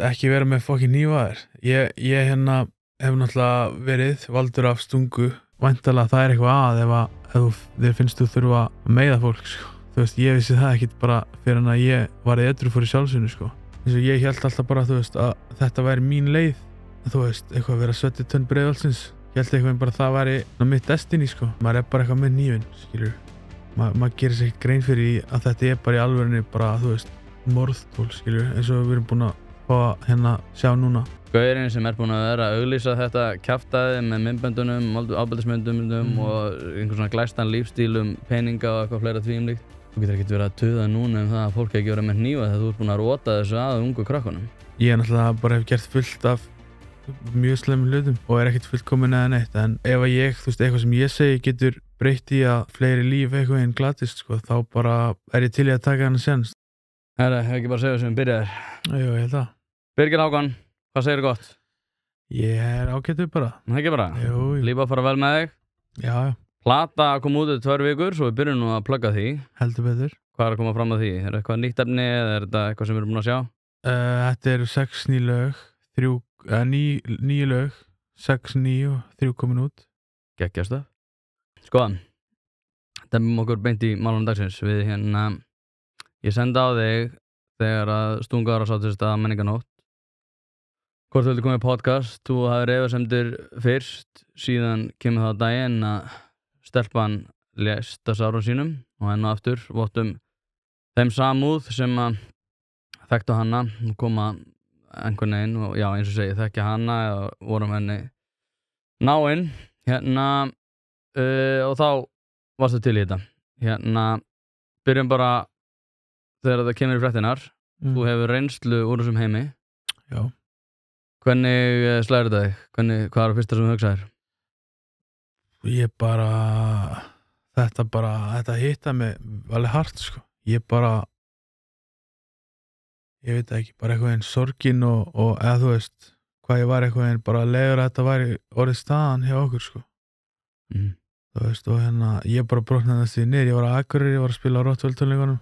ekki vera með fucking hnífa þér. Ég hef náttúrulega verið valdur af stungu. Væntanlega það eitthvað ef þér finnst þú þurfa að meiða fólk, sko. Þú veist, ég vissi það ekkert bara fyrir en að ég var edrú fyrir sjálfsögnu, sko. Eins og ég hélt alltaf bara, þú veist, að þetta væri mín leið. Þú veist, eitthvað að vera Sveddi Tönn Breiðholtsins. Ég held eitthvað bara það væri mitt destiny, sko. Maður bara eitthvað með hnífinn, skilur. Maður gerir sér ekkert grein fyrir því að þetta bara í alvörunni bara, þú veist, morðtól, skilur, eins og við erum búin að fá að sjá núna. Gaurinn sem búin að vera að auglýsa þetta kjaftaði með myndböndunum, ábældismyndum og einhvern svona glæstan lífstílum, peninga og eitthvað fleira þvíumlíkt. Þú getur ekkert verið að tuða núna það að fólk ekki verið með hnífa þegar þú ert búin að rota þessu að ungu krökkunum. Ég náttúrulega bara hef gert fullt af mjög slemmum hlutum og ekkert fullkomin eða neitt, en ef ég, þú veist, eitthvað sem ég segi getur breytt í að fleiri líf eitthvað einn glatist, sko, þá bara ég til í að taka hana séns. Herra, hef ekki bara segja sem byrjaðir? Jú, ég held það. Birgir Hákon, hvað segir gott? Ég ágættur bara. Ekki bara? Jú. Lífið að fara vel með þig? Já. Plata kom út í 2 vikur, svo við byrjum nú að plugga því. Heldur betur. Hvað að koma fram á því? Eitthvað nýtt efni eða þetta eitthvað sem við erum búin að sjá? Þetta eru 6 ný lög, 9 lög, 6 ný og 3 komin út. Geggjast það. Skoðan, demum okkur beint í málunum dagsins. Ég senda á þig þegar að stungar á sáttist að menninganótt. Hvort þú vildi koma í podcast, þú hafði efasemdir fyrst, síðan kemur það á daginn að stelpan lést að sárum sínum og enn og aftur vottum þeim samúð sem að þekktu hana og koma einhvern veginn og já, eins og segi, þekkja hana eða vorum henni náinn og þá varstu til í þetta. Byrjum bara þegar það kemur í fréttinar. Þú hefur reynslu úr þessum heimi. Já. Hvernig slæðir þetta þig? Hvað var það fyrsta sem þú hugsaðir? Þetta hitta mig alveg hart, sko. Ég veit ekki, bara eitthvað einn sorgin og eða þú veist, hvað ég var eitthvað einn bara leiður að þetta væri orðið staðan hjá okkur, sko. Þú veist, og ég bara brotnaði þessi niður, ég var á Akureyri, ég var að spila á Rottweill-tónleikunum.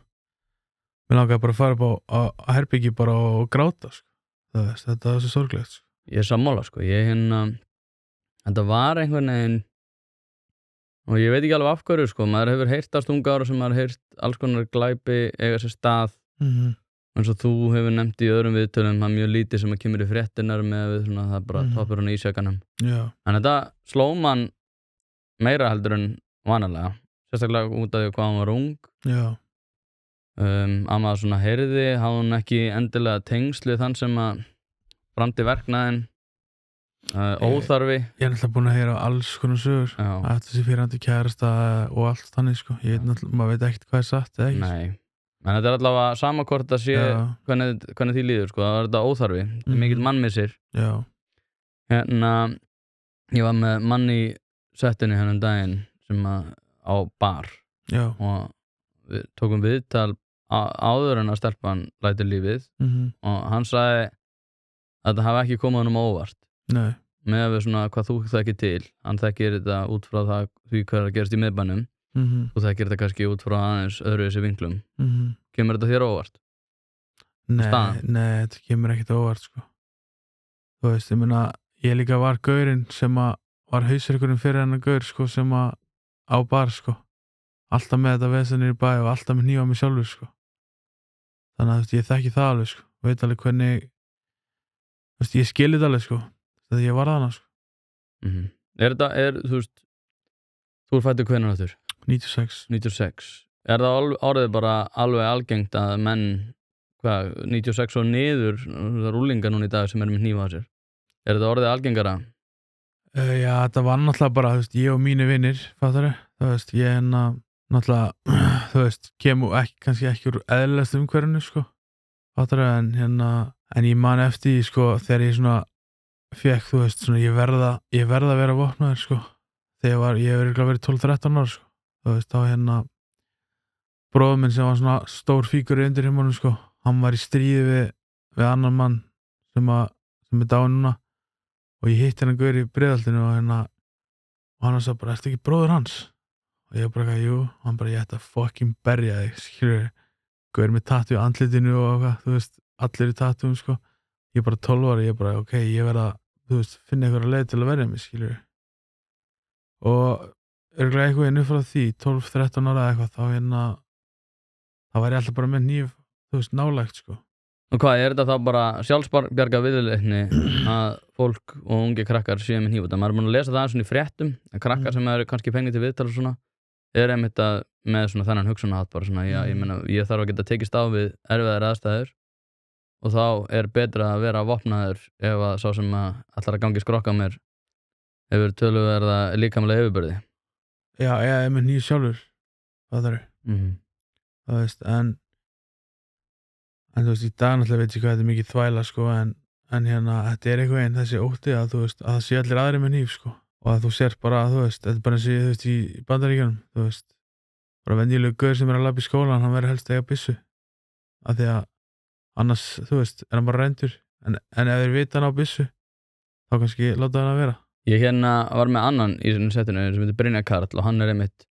Mér langaði bara að fara upp á herbyggi bara og gráta, sko. Það veist, þetta var svo sorglegt, sko. Ég er sammála, sko. Þetta var einhvern veginn og ég veit ekki alveg af hverju, sko. Maður hefur heyrt á stungar sem maður heyrt alls konar glæpi eiga sér stað. Eins og þú hefur nefnt í öðrum viðtölum, það er mjög lítið sem að kemur í fréttinar með við svona, það er bara toppurinn í ísjakanum. Já. En þetta sló mann meira heldur en vanalega. Sérstaklega út af því hvað hann var ung. Já. Að maður svona heyrði, hafði hún ekki endilega tengslu þann sem að framdi verknaðinn, óþarfi. Ég er náttúrulega búin að heyra alls konar sögur. Þetta sé fyrrandi kærasta og allt þannig, sko. Maður veit ekkert hvað satt, eða ekki? Nei. En þetta allavega sama hvort að sé hvernig því líður, sko. Það var þetta óþarfi. Þetta mikill mannmissir. Já. Ég var með mann í settinu daginn sem á bar. Já. Og við tókum viðtal áður en að stelpan lætur lífið og hann sagði að þetta hafi ekki komið honum óvart. Nei. Með að við svona hvað þú þekkir til. Hann þekkir þetta út frá því hvað er að gerast í miðbænum. Þú þekkir þetta kannski út frá aðeins öðruvísi vinklum. Kemur þetta þér óvart? Nei, þetta kemur ekkert óvart, sko. Þú veist, ég líka var gaurinn sem var hausverkurinn fyrir hennar gaur, sko, sem á bar, sko. Alltaf með þetta vesenir í bæ og alltaf með hnífa mig sjálfur, sko. Þannig að ég þekki það alveg, sko. Veit alveg hvernig, þú veist, ég skil þetta alveg, sko. Þegar ég var þarna, sko. Þú veist, þú fættur hvenær aftur? 96. Er það orðið bara alveg algengt að menn, 96 og niður, það er úlingar núna í dag sem eru með hnífa á sér. Er þetta orðið algengara? Já, þetta var náttúrulega bara, þú veist, ég og mínir vinir, fattarðu? Þú veist, ég náttúrulega, þú veist, kannski ekki úr eðlilegast umhverfinu, sko. Fattarðu, en ég man eftir því, sko, þegar ég svona fékk, þú veist, svona, ég verða að vera vopnaður, sko. Þegar ég hef verið 12-13 ára, sko. Þú veist, þá bróður minn sem var svona stór fígur undir himmunum, sko. Hann var í stríði við annan mann sem er dáinn núna og ég hitti hann gaur í Breiðholtinu og hann sagði bara, ertu ekki bróður hans? Og ég bara, jú, hann bara, ég ætti að fucking berja þig, skilur, gaur með tattu í andlitinu og eitthvað, þú veist, allir í tattuum, sko. ég er bara 12 ára, ég er bara, ok, ég verð að, þú veist, finna einhverja leið til að verja mig, skilur. Og örugglega einhvern veginn upp frá því, 12-13 ára eða eitthvað, þá hérna, þá væri ég alltaf bara með hníf, þú veist, nálægt, sko. Og hvað, er þetta þá bara sjálfsbjarga viðleitni að fólk og ungi krakkar séu með hníf út? Maður er búin að lesa það svona í fréttum, en krakkar sem eru kannski fengnir til viðtal og svona, er einmitt að með svona þennan hugsunarhátt bara svona, já, ég meina, ég þarf að geta tekist á við erfiðar aðstæður og þá er betra að vera vopnaður ef að sá sem að ætlar að gangi skrokka mér hefur töluverða líkamlega yfirbyrði. Já, ég er með hníf sjálfur, það er, það veist, en þú veist, í dag náttúrulega veit ég hvað þetta er mikið þvæla, sko, en hérna, þetta er einhvern veginn þessi ótti að, þú veist, að það sé allir aðrir með hníf, sko, og að þú sér bara, þú veist, þetta er bara eins og, þú veist, í Bandaríkjunum, þú veist, bara venjulegur gaur sem er að labba í skólan, hann verður helst að eiga byssu, af því að annars, þú veist, er hann bara rændur, en ef þeir vita hann á byssu, þá kannski láta hann að vera. Ég hérna var með annan í svona setinu sem heitir Brynjar Karl og hann er einmitt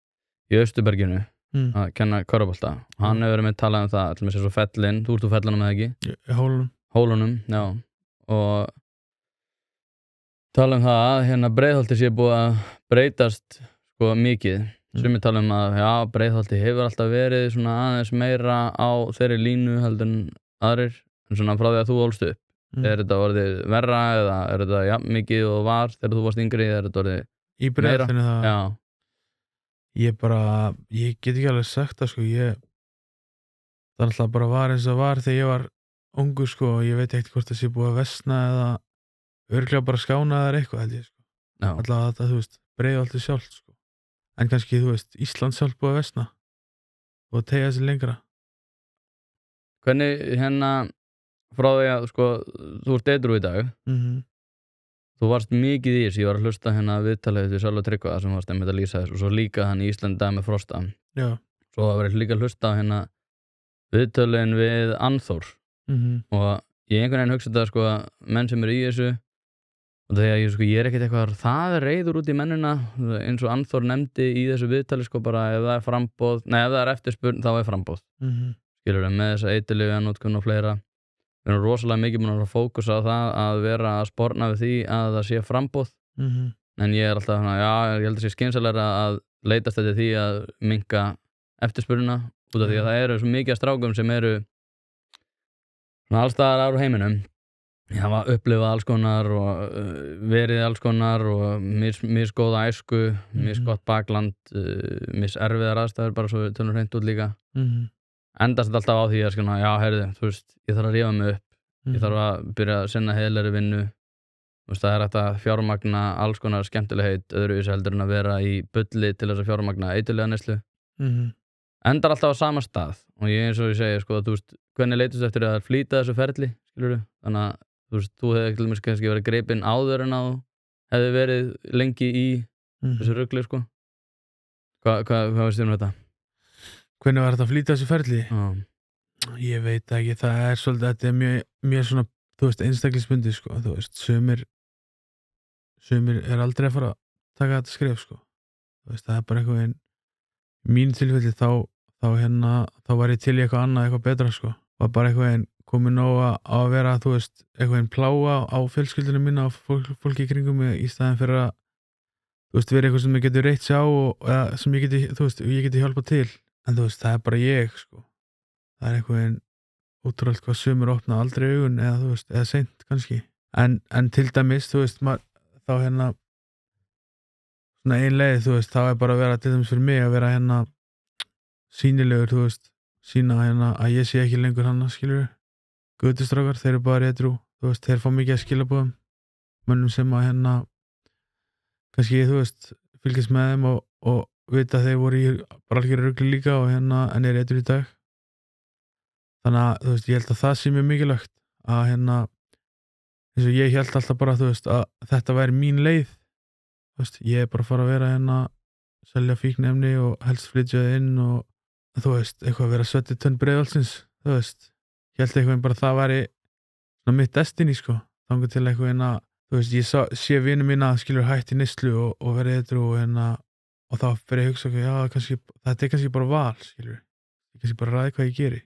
í Austurberginu að kenna körfubolta. Hann hefur einmitt talað um það, allir með sér svo fellin, þú ert úr fellunum eða ekki? Hólunum. Hólunum, já. Og tala um það að hérna Breiðholti sé búið að breytast sko mikið. Sumir tala um að já, Breiðholti hefur alltaf verið svona aðeins meira á þeirri línu heldur en aðrir, en svona frá því að þú ólst upp. Er þetta orðið verra eða er þetta jafn mikið og var þegar þú varst yngri, er þetta orðið í Breiðholtinu það? Já. Ég get ekki alveg sagt það, sko, það alltaf bara var eins og var þegar ég var ungur, sko, og ég veit ekkert hvort það sé búið að versna eða örugglega bara skána eða eitthvað, held ég, sko. Já. Alltaf þetta, þú veist, Breiðholtið sjálft, sko. En kannski, þú veist, Ísland sjálft búið að versna og teygja sig lengra. Hvernig hérna frá því að, sko, þú ert edrú í dag, þú varst mikið í þessu, ég var að hlusta hérna viðtalið við Sölva Tryggva sem varst einmitt að lýsa þessu og svo líka hann í Íslandi dag með Frosta. Já. Svo var ég líka að hlusta á hérna viðtölin við Anþór og ég einhvern veginn hugsa þetta, sko, menn sem eru í þessu og þegar ég, sko, ég er ekkert eitthvað það reiður út í mennina eins og Anþór nefndi í þessu viðtali, sko, bara ef það er framboð, nei, ef það er eftirspurn þá er framboð. Skilurðu, með þessa eiturlyfjanotkun og fleira. Við erum rosalega mikið búin að fókusa á það að vera að sporna við því að það sé framboð. En ég er alltaf svona, já, ég held að sé skynsamlegra að leitast eftir því að minnka eftirspurnina út af því að það eru svo mikið af strákum sem eru svona alls staðar á heiminum. Ég hafa upplifað alls konar og verið alls konar og misgóða æsku, misgott bakland, miserfiðar aðstæður, bara svo við tölum hreint út líka. Endast alltaf á því að skilja, já, heyrðu, þú veist, ég þarf að rífa mig upp, ég þarf að byrja að sinna heiðlegri vinnu, þú veist, það er hægt að fjármagna alls konar skemmtilegheit öðruvísi heldur en að vera í bulli til þess að fjármagna eiturlyfjaneyslu. Endar alltaf á sama stað og ég eins og ég segi, sko, þú veist, hvernig leitust eftir að flýta þessu ferli, skilurðu, þannig að þú veist, þú hefði til dæmis kannski verið gripinn áður en að hefði verið lengi í þessu rugli, sko. Hvað veist þér um þetta? Hvernig var þetta að flýta þessu ferli? Ég veit ekki, það er svolítið, þetta er mjög svona, þú veist, einstaklingsbundið, sko, þú veist, sumir er aldrei að fara að taka þetta skref, sko, þú veist, það er bara einhvern veginn, mínu tilfelli þá var ég til í eitthvað annað, eitthvað betra, sko, var bara einhvern veginn komið nóg að vera, þú veist, einhvern veginn pláa á fjölskyldunum mína og fólki í kringum mig í staðinn fyrir að, þú veist, vera eitthvað sem ég geti reitt sig á eða sem ég geti, þú veist, ég geti hjálpað til. En þú veist, það er bara ég, sko. Það er einhvern veginn ótrúlega hvað sumir opna aldrei augun eða, þú veist, eða seint kannski. En til dæmis, þú veist, þá hérna svona ein leið, þú veist, þá er bara að vera til dæmis fyrir mig að vera hérna sýnilegur, þú veist, sýna hérna að ég sé ekki lengur hana, skilur við. Götustrákar, þeir eru bara edrú, þú veist, þeir fá mikið að skilabóðum, mönnum sem að hérna kannski, þú veist, fylgjast með þeim og vita að þeir voru í bara algjörðu rugli líka og hérna en er edrú í dag. Þannig að, þú veist, ég held að það sé mjög mikilvægt að hérna, eins og ég held alltaf bara, þú veist, að þetta væri mín leið. Þú veist, ég er bara að fara að vera hérna, selja fíkniefni og helst flytja það inn og, þú veist, eitthvað að vera svetti tönn Breiðholtsins, þú veist. Ég held eitthvað bara það væri svona mitt destiny, sko. Þangað til eitthvað hérna, þú veist, ég sé vini mína skilur hætt í neyslu og verið edrú og hérna, og þá fyrir ég að hugsa, já, kannski, þetta er kannski bara val, skilur. Ég kannski bara ræði hvað ég geri.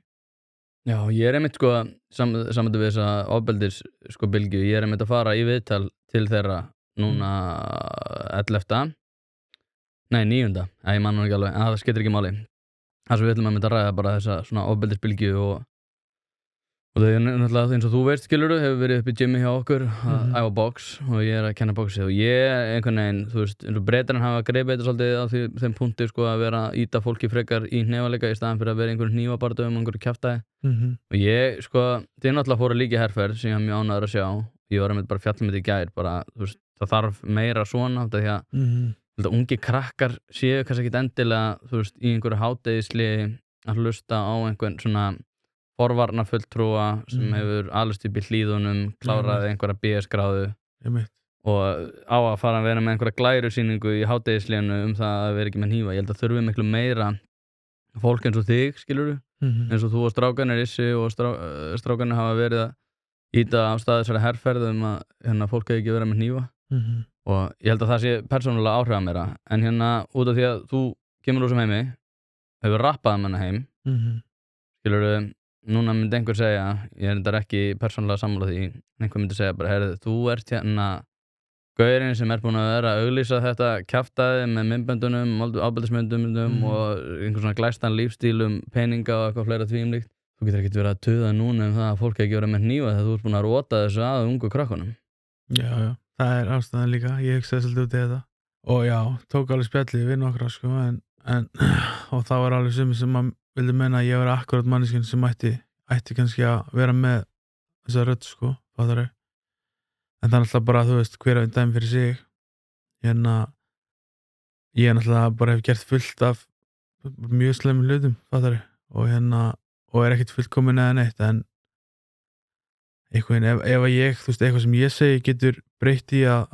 Já, ég einmitt sko samandi við þessa ofbeldis sko bylgju, ég einmitt að fara í viðtal til þeirra núna 11. Nei, 9. Ég man nú ekki alveg, en það skiptir ekki máli. Það sem við ætlum að ræða bara þessa svona ofbeldisbylgju og það er náttúrulega eins og þú veist, skilurðu, hefur verið upp í gymmi hjá okkur að æfa box og ég að kenna boxi og ég einhvern veginn, þú veist, eins og Bretarnir hafa greipið þetta svolítið á þeim punkti sko að vera að ýta fólki frekar í hnefaleika í staðan fyrir að vera einhverjum hnífabardögum og einhverju kjaftaði og ég sko, þið náttúrulega fóru líka í herferð sem ég var mjög ánægður að sjá ég var einmitt bara fjallum þetta í gær bara, þú veist, það þarf meira svona því að ungi krakkar séu kannski ekkit endilega, þú veist, í einhverju hádegisli að hlusta á einhvern svona forvarnafulltrúa sem hefur alist upp í hlíðunum, kláraði einhverja BS-gráðu og á að fara að vera með einhverja glærusýningu í hádegislénu það að vera ekki með hnífa. Ég held að þurfi miklu meira fólk eins og þig, skilurðu, eins og þú og strákanir Issi og strákanir hafa verið að ýta á stað þessari herferð að fólk hefði ekki verið með hnífa og ég held að það sé persónulega áhrifameira en út af því að þú kemur úr sem heimi, hefur rappað heim, skilurðu. Núna myndi einhver segja, ég er ekki persónulega sammála því, einhver myndi segja bara, heyrðu, þú ert gaurinn sem búinn að vera að auglýsa þetta kjaftaði með myndböndunum, ábeldismyndum og einhver svona glæstan lífstílum, peninga og eitthvað fleira tvíumlíkt. Þú getur ekkert verið að tuða núna það að fólk ekki verið með hnífa þegar þú ert búinn að rota þessu að ungu krökkunum. Já, það er ástæðan líka, ég hugsaði svolítið út í þetta. Og já, tók alveg spjallið við nokkra sko, og það var alveg sem að vildi meina að ég vera akkurat manneskinn sem ætti kannski að vera með þessa rödd sko, fattari. En það er náttúrulega bara, þú veist, hver af dæmi fyrir sig. Ég náttúrulega bara hef gert fullt af mjög slemmum hlutum, fattari. Og er ekkert fullkomin eða neitt, en einhvern veginn, ef ég, þú veist, eitthvað sem ég segi getur breytt í að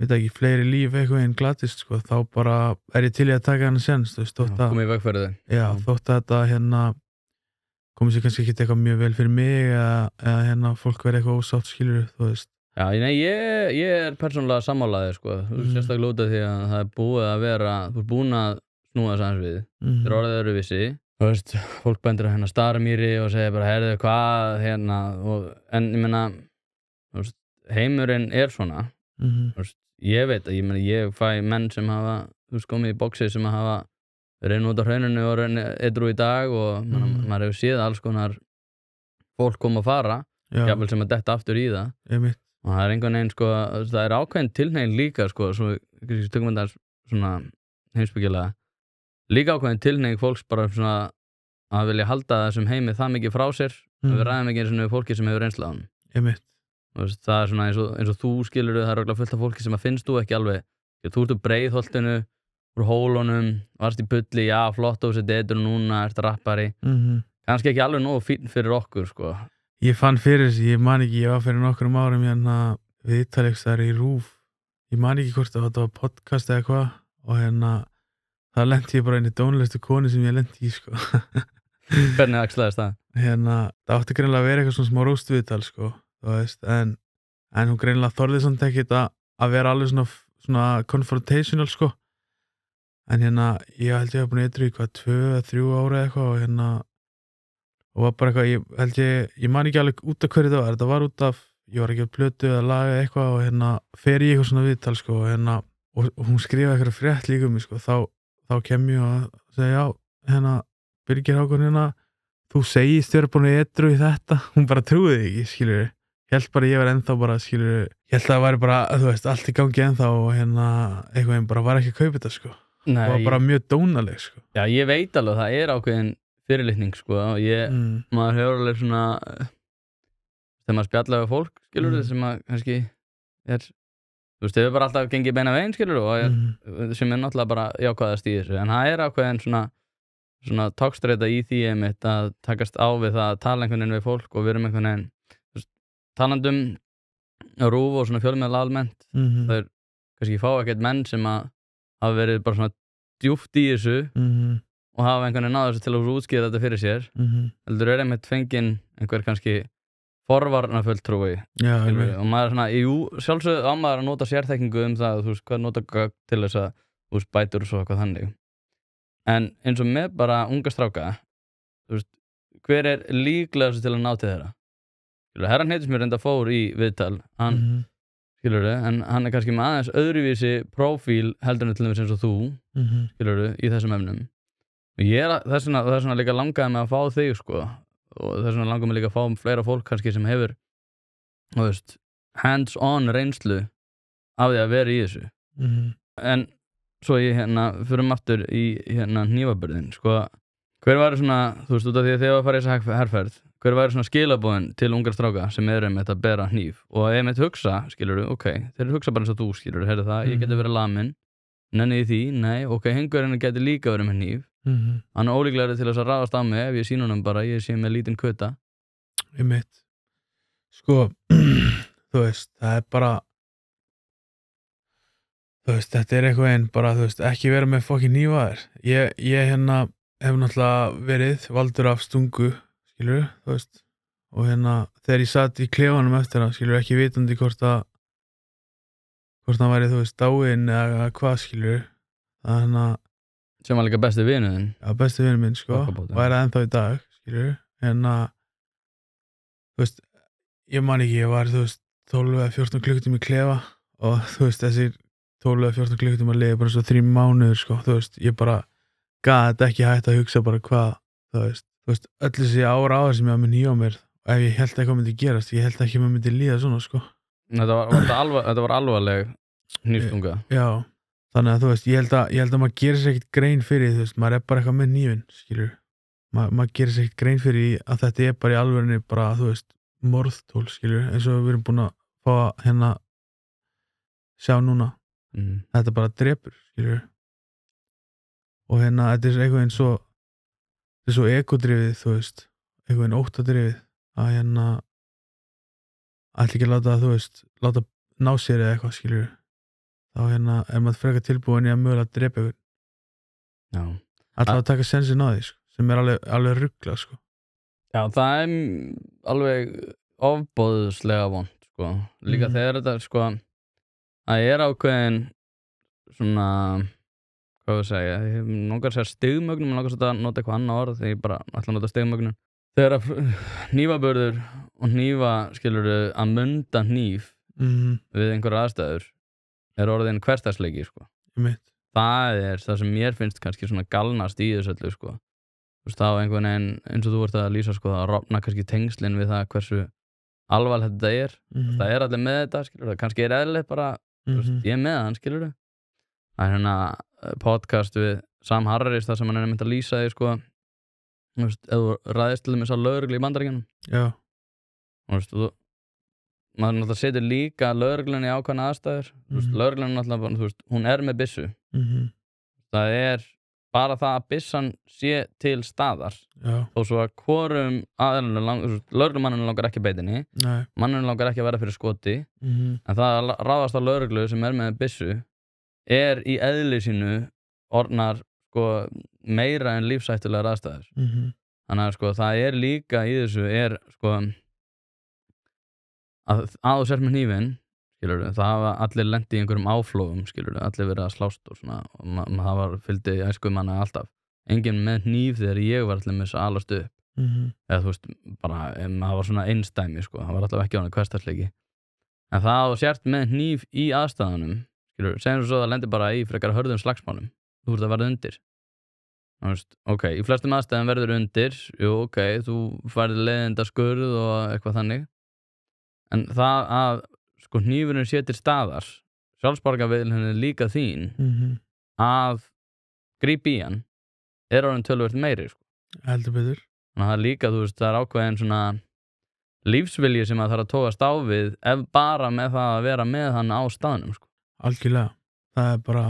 veit ekki, fleiri líf eitthvað glatist, sko, þá bara er ég til í að taka hana séns, þú veist, komið í vegferði. Já, þótt að þetta komið sér kannski ekki eitthvað mjög vel fyrir mig eða fólk verið eitthvað ósátt, skilur, þú veist. Já, nei, ég er persónulega sammálaðið, sko, sérstaklega út af því að það er búið að vera, þú er búin að snúa þess aðeins við, þeir orðið öðruvísi, þú veist, fólk bendur að Starmýri og segja bara, heyrðu, hvað, en ég meina, þú veist, heimurinn er svona, þú veist, ég veit að ég fæ menn sem hafa, þú veist, komið í boxi sem hafa reyna út á hrauninu og reyna edru í dag og maður hefur séð alls konar fólk koma að fara, jafnvel sem að detta aftur í það. Og það er einhvern veginn, sko, það er ákveðin tilhneiging líka, sko, svo tökum við það svona heimspekilega, líka ákveðin tilhneiging fólks bara svona að vilja halda þessum heimi það mikið frá sér, að við ræðum ekki eins og fólki sem hefur reynslu á hann. Það er svona eins og þú skilur það er örugglega fullt af fólki sem að finnst þú ekki alveg þú ert úr Breiðholtinu, úr Hólunum varst í Bulli, já flott og þessi detur núna, ert rappari kannski ekki alveg nógu fínn fyrir okkur sko. Ég fann fyrir þessi, ég man ekki, ég var fyrir nokkrum árum viðtalsþar í RÚV ég man ekki hvort að þetta var podcast eða hvað og það lenti ég bara inn í dónulegustu konu sem ég lenti í sko. Hvernig axlaðist það? Það átti greinilega að vera eitthvað svona smá róstviðtal sko þú veist, en hún greinilega þorði samt ekkert að vera alveg svona confrontational sko en ég held ég var búin að edru í 2-3 ára eitthvað og var bara eitthvað ég man ekki alveg út af hverju þetta var út af, ég var ekki að plötu eða laga eitthvað og fer ég eitthvað svona viðtal sko og hún skrifaði eitthvað frétt líka mig sko þá kem ég að segja já, Birgir Hákon þú segist þér búin að edru í þetta hún bara trúði ekki, skilur held bara ég var ennþá bara, skilur ég held að það væri bara, þú veist, allt í gangi ennþá og eitthvað bara var ekki að kaupa þetta sko Nei, það var bara mjög dónaleg sko. Já, ég veit alveg, það er ákveðin fyrirlitning sko og maður hefur alveg svona þegar maður spjallar við fólk, skilur sem að kannski þú veist, þau er bara alltaf gengið beina veginn, skilur og sem er náttúrulega bara jákvæðast í þessu en það er ákveðin svona togstreita í því einmitt að takast á við það að tala einhvern veginn við fólk og við erum einhvern veginn talandum RÚV og svona fjölmiðla almennt það er kannski fá ekkert menn sem að hafa verið bara svona djúpt í þessu og hafa einhvern veginn náður þessu til að útskýra þetta fyrir sér heldur er einmitt fenginn einhver kannski forvarnafulltrúi og maður er svona, jú, sjálfsögðu á maður að nota sérþekkingu það, þú veist, hvað nota gögn til þess að þú veist, bætur og svo eitthvað þannig en eins og með bara unga stráka þú veist, hver líklegast til að ná til þeirra? Skilurðu, herra Hnetusmjör enda fór í viðtal, hann, skilurðu, en hann kannski með aðeins öðruvísi prófíl heldur en til dæmis eins og þú, skilurðu, í þessum efnum. Og þess vegna líka langaði mig að fá þig, sko, og þess vegna langaði mig líka að fá fleira fólk kannski sem hefur, þú veist, hands-on reynslu af því að vera í þessu. En svo ég förum aftur í hnífaburðin, sko, hver væri svona, þú veist, út af því að þið að fara í þessa herferð, hver væri svona skilaboðin til ungar stráka sem með að bera hníf og með hugsa, skilurðu, ok, þeir hugsa bara eins og þú, skilurðu, heyrðu það, ég geti verið lamin, nenni í því, nei, ok, hengurinn geti líka verið með hníf, hann ólíklegri til þess að ráðast á mig ef ég sýn honum bara, ég sé með lítinn kvöta. Sko, þú veist, það bara, þú veist, þetta eitthvað einn bara, þú veist, ekki vera með fokkin hnífaðir. Ég hef náttúrulega verið valdur af stungu, skilur, þú veist, og þegar ég satt í klefanum eftir það, skilur, ekki vitandi hvort hann væri, þú veist, dáinn eða hvað, skilur, það sem var líka besti vinuðinn. Já, besti vinur minn, sko, væri ennþá í dag, skilur, þú veist, ég man ekki, ég var, þú veist, 12 eða 14 klukkutíma í klefa og, þú veist, þessir 12 eða 14 klukkutíma liði bara svo 3 mánuður, sko, þú veist, ég bara gat ekki hægt að hugsa bara hvað, þú veist, öll þessi ára sem ég var með hníf á mér, ef ég held eitthvað myndi gerast, ég held ekki að mér myndi líða svona, sko. Þetta var alvarleg hnífstunga. Já, þannig að, þú veist, ég held að maður gerir sér ekkert grein fyrir, þú veist, maður bara eitthvað með hnífinn, skilur, maður gerir sér ekkert grein fyrir að þetta bara í alvörunni bara, þú veist, morðtól, skilur, eins og við erum búin að fá sjá núna. Þetta bara drepur, skilur, og þetta eitthvað eins og þetta svo egodrifið, þú veist, eitthvað einn óttadrifið að ætla ekki að láta ná sér eða eitthvað, skilur, þá maður frekar tilbúin í að mögulega drepa ykkur. Já. Alltaf að taka sensin á því, sko, sem alveg ruggla, sko. Já, það alveg ofboðslega vont, sko. Líka þegar þetta, sko, að ákveðin svona, hvað við segja, ég langar að segja stigmögnun, ég langar að nota eitthvað annað orð þegar ég bara ætla að nota stigmögnun. Þegar að hnífaburður og hnífa, skilurðu, að munda hníf við einhverjar aðstæður orðin hversdagsleiki, sko. Það sem mér finnst kannski svona galnast í þessu öllu, sko. Þú veist, þá einhvern veginn, eins og þú ert að lýsa, sko, að rofna kannski tengslin við það hversu alvarlegt þetta það allir með þetta, skilurðu, kannski eðlilegt bara, ég með hann, skilurðu. Það podcast við Sam Harris þar sem hann mynd að lýsa því, sko, þú veist, ef þú ræðist til þess að lögreglu í Bandaríkjunum. Já. Þú veist, maður náttúrulega setur líka lögreglunni í ákveðna aðstæður. Þú veist, lögreglunni náttúrulega, þú veist, hún með byssu. Það bara það að byssan sé til staðar. Já. Þó svo að hvorum lögreglumanninu langar ekki beitinni. Nei. Manninu langar ekki að vera fyrir skoti. En það að ráðast á lögreglu sem með byssu í eðli sínu orðnar, sko, meira en lífshættulegar aðstæður. Þannig að, sko, það líka í þessu sko, að þú sért með hnífinn, skilurðu, það hafa allir lent í einhverjum áflogum, skilurðu, allir verið að slást og svona, og það fylgdi æskumanna alltaf. Enginn með hníf þegar ég var allir með þess að alast upp. Eða, þú veist, bara, það var svona einsdæmi, sko, það var alltaf ekki á hann hversdagsleiki. En það að þú sért með hníf í aðstæðunum, skilurðu, segjum svo að það lendir bara í frekar hörðum slagsmálum. Þú ert að verða undir. Ok, í flestum aðstæðum verður undir, jú, ok, þú færði leiðindaskurð og eitthvað þannig. En það að, sko, hnífurinn sé til staðar, sjálfsbjargarviðurinn líka þín, að grípa í hann, orðinn töluvert meiri, sko. Heldur betur. Þannig að það líka, þú veist, það ákveðin svona lífsvilji sem að þarf að tókast á við ef bara með það að vera með hann á staðnum, sko. Algjörlega. Það bara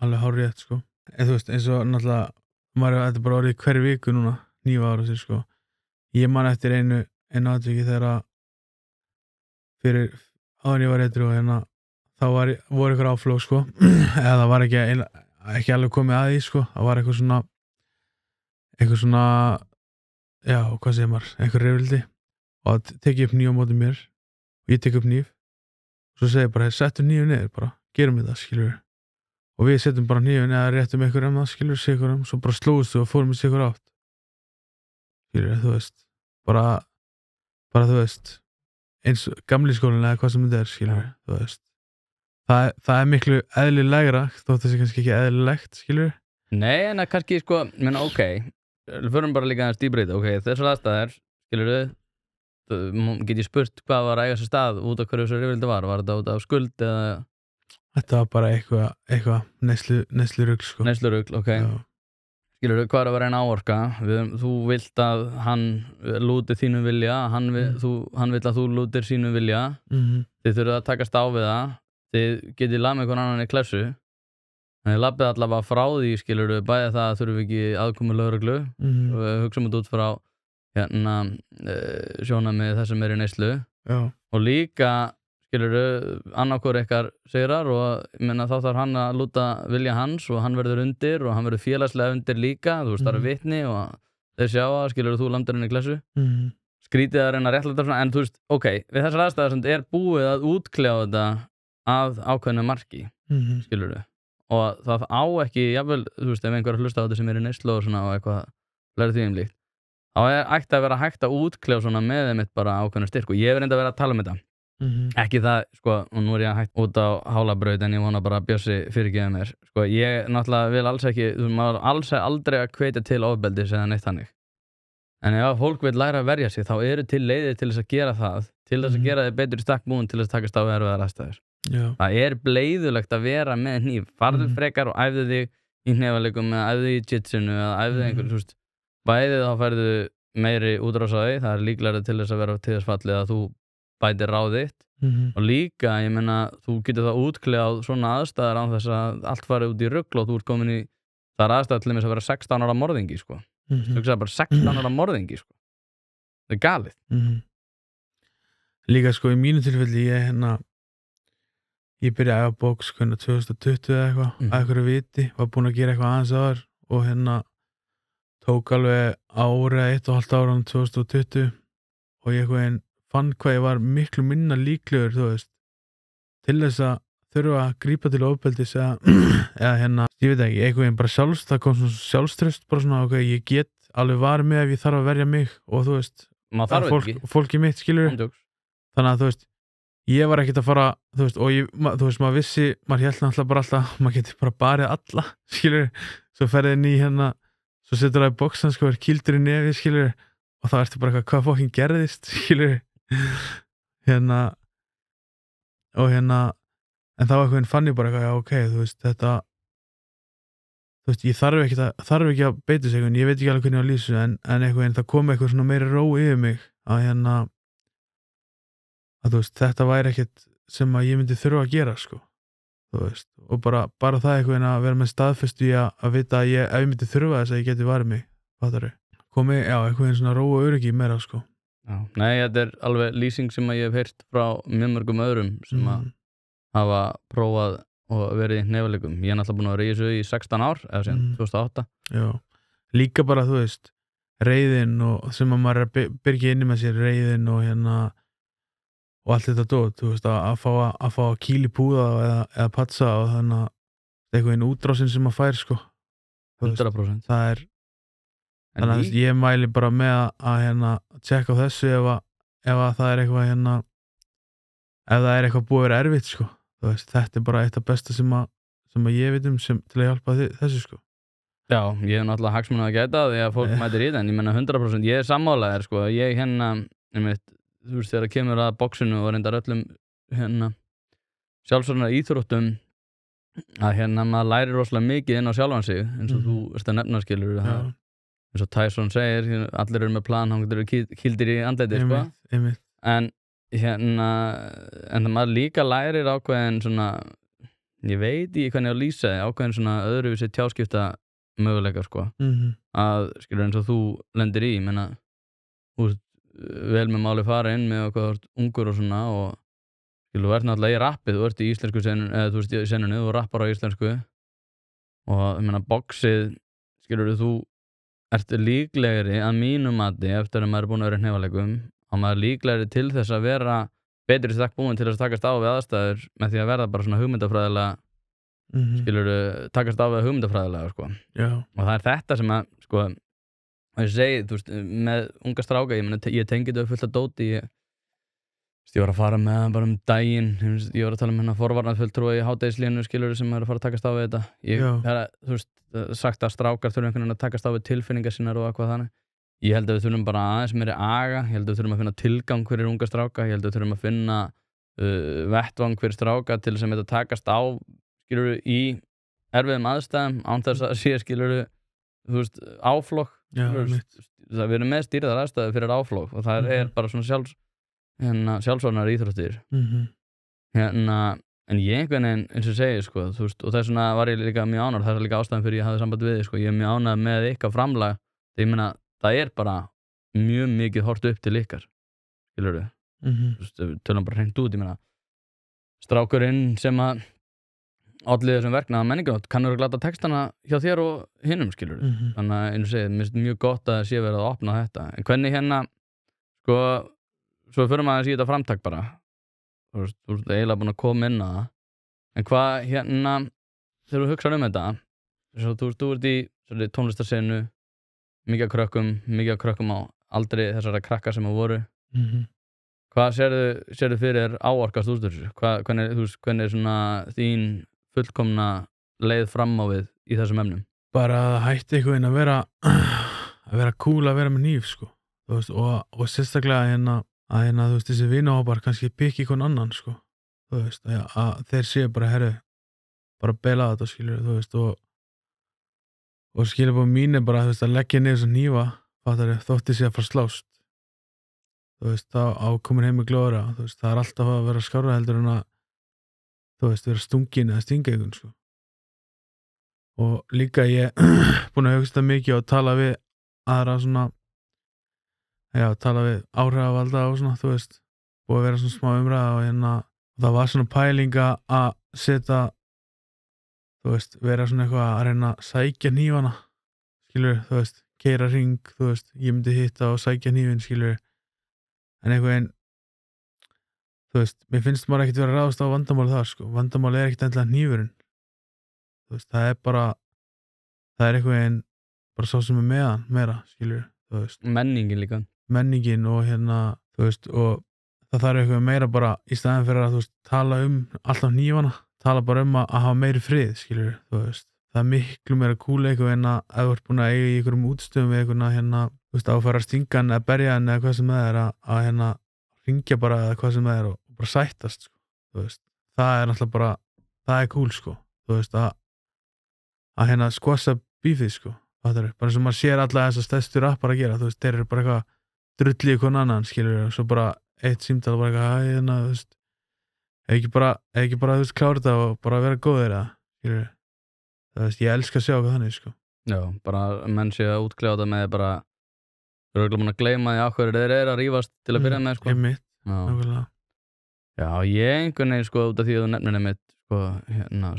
alveg hárrétt, sko. En þú veist, eins og náttúrulega, þetta bara orðið hverju viku núna, hnífa ára sér, sko. Ég man eftir einu atviki þegar fyrir áður ég var edrú og þá voru ykkur áflóð, sko. Eða það var ekki alveg komið að því, sko. Það var eitthvað svona, já, hvað segir maður, einhver reyfildi. Og það tekið upp hníf á móti mér og ég tek upp hníf. Svo segir bara, settu hnífinn niður, bara, gerum við það, skilur við. Og við setjum bara hnífinn eða réttum einhverjum það, skilur við, svo bara slóðustu og fórum í sikur átt. skilur, þú veist bara þú veist eins gamli skólinn eða hvað sem þetta skilur, þú veist það miklu eðlilegra þótt það sé kannski ekki eðlilegt, skilur. Nei, en það kannski, sko, menn ok, við förum bara líka aðeins dýpra í þetta, ok, þessar aðstæður, skilur get ég spurt hvað var að eiga sér stað út af hverju þessu rifrildi var þetta út af skuld eða? Þetta var bara eitthvað neslurugl, sko. Neslurugl, ok. Já. Skilur hvað er að vera einn áorka, þú vilt að hann lúti þínu vilja, hann vill að þú lútir sínu vilja, þið þurfið að takast á við það, þið getið lag með einhvern annan í klessu, en þið labbið allavega frá því, skilur bæði það að þurfum ekki aðkomu lögreglu og við hugsaum út frá sjónarmið þessum í neyslu. Já. Og líka, skilur annarkor ykkar sigrar og þá þarf hann að lúta vilja hans og hann verður undir og hann verður félagslega undir líka, þú veist, það er vitni og þeir sjá að, skilur þú lamdur henni í klessu. Skrítið að reyna réttlæta svona, en þú veist, ok, við þessar aðstæður sem er búið að útkljá þetta að ákveðnu marki, skilur og það á ekki, jafnvel, þú veist, ef einhver hlusta á þetta sem í neyslu og svona og eitthvað lærið því líkt, þá ætti að vera hægt að útkljá svona með þeim bara ákveðnu styrk og ég hef reyndað að vera að tala um þetta. Ekki það, sko, og nú er ég hægt út á Hálabraut en ég vona bara að Bjössi fyrirgefi mér, sko, ég náttúrulega vil alls ekki, þú veist, maður alls aldrei að hvetja til ofbeldis eða neitt þannig, en ef fólk vil læra að verja sig þá eru til leiðir til þess að gera það, til þess að gera þið betur í stakk búin til þess að takast á erfiðar aðstæður. Það er bleiðulegt að vera með hníf, farðu frekar og æfðu þig í hnefaleikum eða æfðu þig í jitsinu eða æfðu þig einhver, þú veist, bæði þá færðu meiri útrás á því, það er líklega til þess að vera til þess fallið að þú bætir ráð þitt og líka, ég meina, þú getur það útkljað svona aðstæður án þess að allt farið út í rugl og þú ert komin í það er aðstæður til þess að vera 16 ára morðingi, sko. Þú veist bara 16 ára morðingi, sko. Það er galið. Líka, sko, í mínu tilfelli ég byrjaði að bóks 2020 eða eitthvað, að einhverju viti, var búinn að gera eitthvað aðeins áður og tók alveg ári eða 1,5 ára 2020 og ég fann hvað ég var miklu minna líklegur, þú veist, til þess að þurfa að grípa til ofbeldis eða ég veit ekki, eitthvað bara það kom svona sjálfstraust, bara svona, ok, ég get alveg varið með ef ég þarf að verja mig og þú veist, fólki mitt, skilur, þannig að þú veist, ég var ekkert að fara, þú veist, og þú veist, maður vissi, maður hélt náttúrulega bara alltaf, maður geti bara barið alla, skilur, svo ferðið inn í svo setur það í bóksan, sko, er kýldur í nefi, skilur, og þá ertu bara hvað fokkin gerðist, skilur, og en þá eitthvað fann ég bara eitthvað, já, ok, þú veist, þetta, þú veist, ég þarf ekki að beita sig, en ég veit ekki alveg hvernig ég á lýsu, en eitthvað, það kom eitthvað svona meira ró yfir mig, að að þú veist, þetta væri ekkert sem að ég myndi þurfa að gera, sko, þú veist, og bara það eitthvað að vera með staðfestu í að vita að ef ég myndi þurfa þess að ég geti varið mig, fattar þau, komi, já, eitthvað svona ró og öryggi meira, sko. Já, nei, þetta er alveg lýsing sem að ég hef heyrt frá mjög mörgum öðrum sem að hafa prófað og verið í hnefaleikum. Ég er náttúrulega búinn að vera í þessu í 16 ár, eða síðan 2008. Já, líka bara, þú veist, reiðin og sem að maður byrja inni með sér reiðin og og allt þetta dót, þú veist, að fá að kýli púða eða patsa og þannig að eitthvað útrásin sem maður fær, sko. 100%. Það þannig að ég mæli bara með að tjekka á þessu ef að það er eitthvað ef það er eitthvað búið að vera erfitt, sko. Þú veist, þetta er bara eitt af besta sem að ég veit til að hjálpa þessu, sko. Já, ég hef náttúrulega hagsmunað að gæta því að fólk mætir í það, en ég menna 100%, ég er sammálaður, sko, ég þú veist, þegar kemur að boxinu og reyndar öllum sjálfsvarnar íþróttum að maður lærir rosalega mikið inn á sjálfan sig eins og þú ert að nefna, skilur eins og Tyson segir, allir eru með plan, hann getur kýldir í andliti, sko. En maður líka lærir ákveðin svona, ég veit ekki hvernig ég á að lýsa þig, ákveðin svona öðruvísi tjáskipta möguleika, sko. Að, skilur, eins og þú lendir í, menna, þú veist, vel með máli fara inn með okkur ungur og svona og skilur, þú ert náttúrulega í rappið, þú ert í íslensku senun, eða þú veist í senunni, þú rappar á íslensku og ég meina boxið, skilur, þú ert líklegri að mínu mati eftir að maður er búin að vera í hnefaleikum og maður er líklegri til þess að vera betri stakk búin til þess að takast á við aðstæður með því að verða bara svona hugmyndafræðilega skilur, takast á við hugmyndafræðilega, sko. Já. Og það er þetta sem að, sko, og ég segi, þú veist, með unga stráka, ég tengi þetta fullt af dóti, ég var að fara með hann bara daginn, ég var að tala um forvarnarfulltrúa í hádegislínu, skilurðu, sem að fara að takast á við þetta. Þú veist, sagt að strákar þurfa einhvern veginn að takast á við tilfinningar sínar og eitthvað þannig. Ég held að við þurfum bara aðeins meiri aga, ég held að við þurfum að finna tilgang fyrir unga stráka, ég held að við þurfum að finna vettvang fyrir stráka til þess að þetta takast á, skilurðu, í erfiðum aðstæðum, án þess að sé, skilurðu, þú veist, áflog. Við erum með stýrðar aðstæður fyrir áflog og það er bara svona sjálfsvarnar íþróttir. En ég einhvern veginn, eins og segi, sko, þú veist, og þess vegna var ég líka mjög ánægður, það er líka ástæðan fyrir ég hafði samband við þig, sko, ég er mjög ánægður með ykkar framlag, þegar ég meina, það er bara mjög mikið hort upp til ykkar, skilurðu, þú veist, við tölum bara hreint út, ég meina, strákurinn sem að olli þessum verknaða menningarnótt kannur að glata textana hjá þér og hinnum, skilurðu, þannig að eins og segið, mér finnst mjög gott að sé verið að opna þetta, en hvernig sko, svo við förum aðeins í þetta framtak bara, þú veist eiginlega búin að koma inn að það, en hvað þegar þú hugsar þetta, þú ert í tónlistarsenu, mikið af krökkum á aldri þessara krakka sem að voru, hvað sérðu fyrir áorkast úr þessu, hvernig er svona þín fullkomna leið fram á við í þessum efnum? Bara að hætti einhvern veginn að vera cool að vera með hníf, sko, þú veist, og sérstaklega að þú veist, þessi vinahópar kannski pikki einhvern annan, sko, þú veist, að þeir séu bara, herru, bara bela þetta, skilur, þú veist, og skilur bara mín bara, þú veist, að leggja niður þess að hnífa, þótti sér að fara slást, þú veist, þá ákomur heim með glóðra, þú veist, það er alltaf að vera skárra heldur en að, þú veist, vera stungin eða stinga einhvern, sko, og líka ég búin að hugsa þetta mikið og tala við aðra svona, tala við áhrifavalda og svona, þú veist, búið að vera svona smá umræða og það var svona pælinga að setja, þú veist, vera svona eitthvað að reyna að sækja hnífana, skilur, þú veist, keyra hring, þú veist, ég myndi hitta og sækja hnífinn, skilur, en einhvern, þú veist, mér finnst maður ekkert vera að ráðast á vandamál þar, sko, vandamál er ekkert endilega hnífurinn, þú veist, það er einhvern, bara sá sem er með hann, meira, skilur, þú veist. Menningin og þú veist, og það þarf eitthvað meira bara í staðinn fyrir að, þú veist, tala alltaf hnífana, tala bara að hafa meiri frið, skilur, þú veist, það er miklu meira cool eitthvað en að þú ert búin að eiga í einhverjum útstöðum við eitthvað, þú veist, áfæra að stinga hann eða berja hann eða hvað sem það er að hringja bara eða hvað sem það er og bara sættast, sko, þú veist, það er náttúrulega bara, það er cool, sko, þú veist, að skvassa bífið, sko, bara sem maður sér alla þess að stærstu rappar að gera, þú veist, þeir eru bara eitthvað drullið í hvern annan, skilur, og svo bara eitt símtal bara eitthvað, þú veist, ekki bara, þú veist, klára þetta og bara vera góðir, skilur, þú veist, ég elska að sjá hvað þannig, sko. Já, bara menn sé að útkljáta með bara, þú eru ekki að gleyma því á hverju þeir eru að rífast til að byrja með, sko. Einmitt, nákvæmlega. Já, ég einhvern veginn, sko, út af því að þú nefnir einmitt, sko,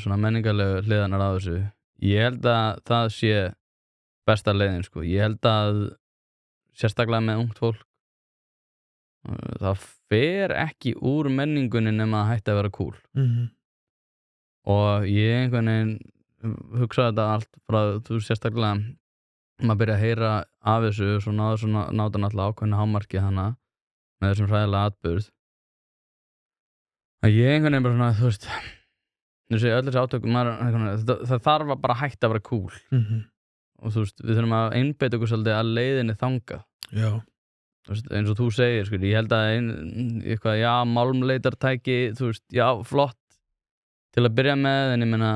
svona menningarlegu hliðarnar á þessu, ég held að það sé besta leiðin, sko, ég held að sérstaklega með ungt fólk það fer ekki úr menningunni nema að hætta að vera cool og ég einhvern veginn hugsa þetta allt frá þú sérstaklega maður byrja að heyra af þessu svo náður náttúrulega ákveðinu hámarki hana með þessum hræðilega atburð að ég einhvern veginn bara svona þú veist öll þessi átökum það þarf að bara hætta að vera cool og þú veist, við þurfum að einbeita okkur svolítið að leiðinni þangað. Já. Þú veist, eins og þú segir, sko, ég held að eitthvað, já, málmleitartæki, þú veist, já, flott til að byrja með, en ég meina,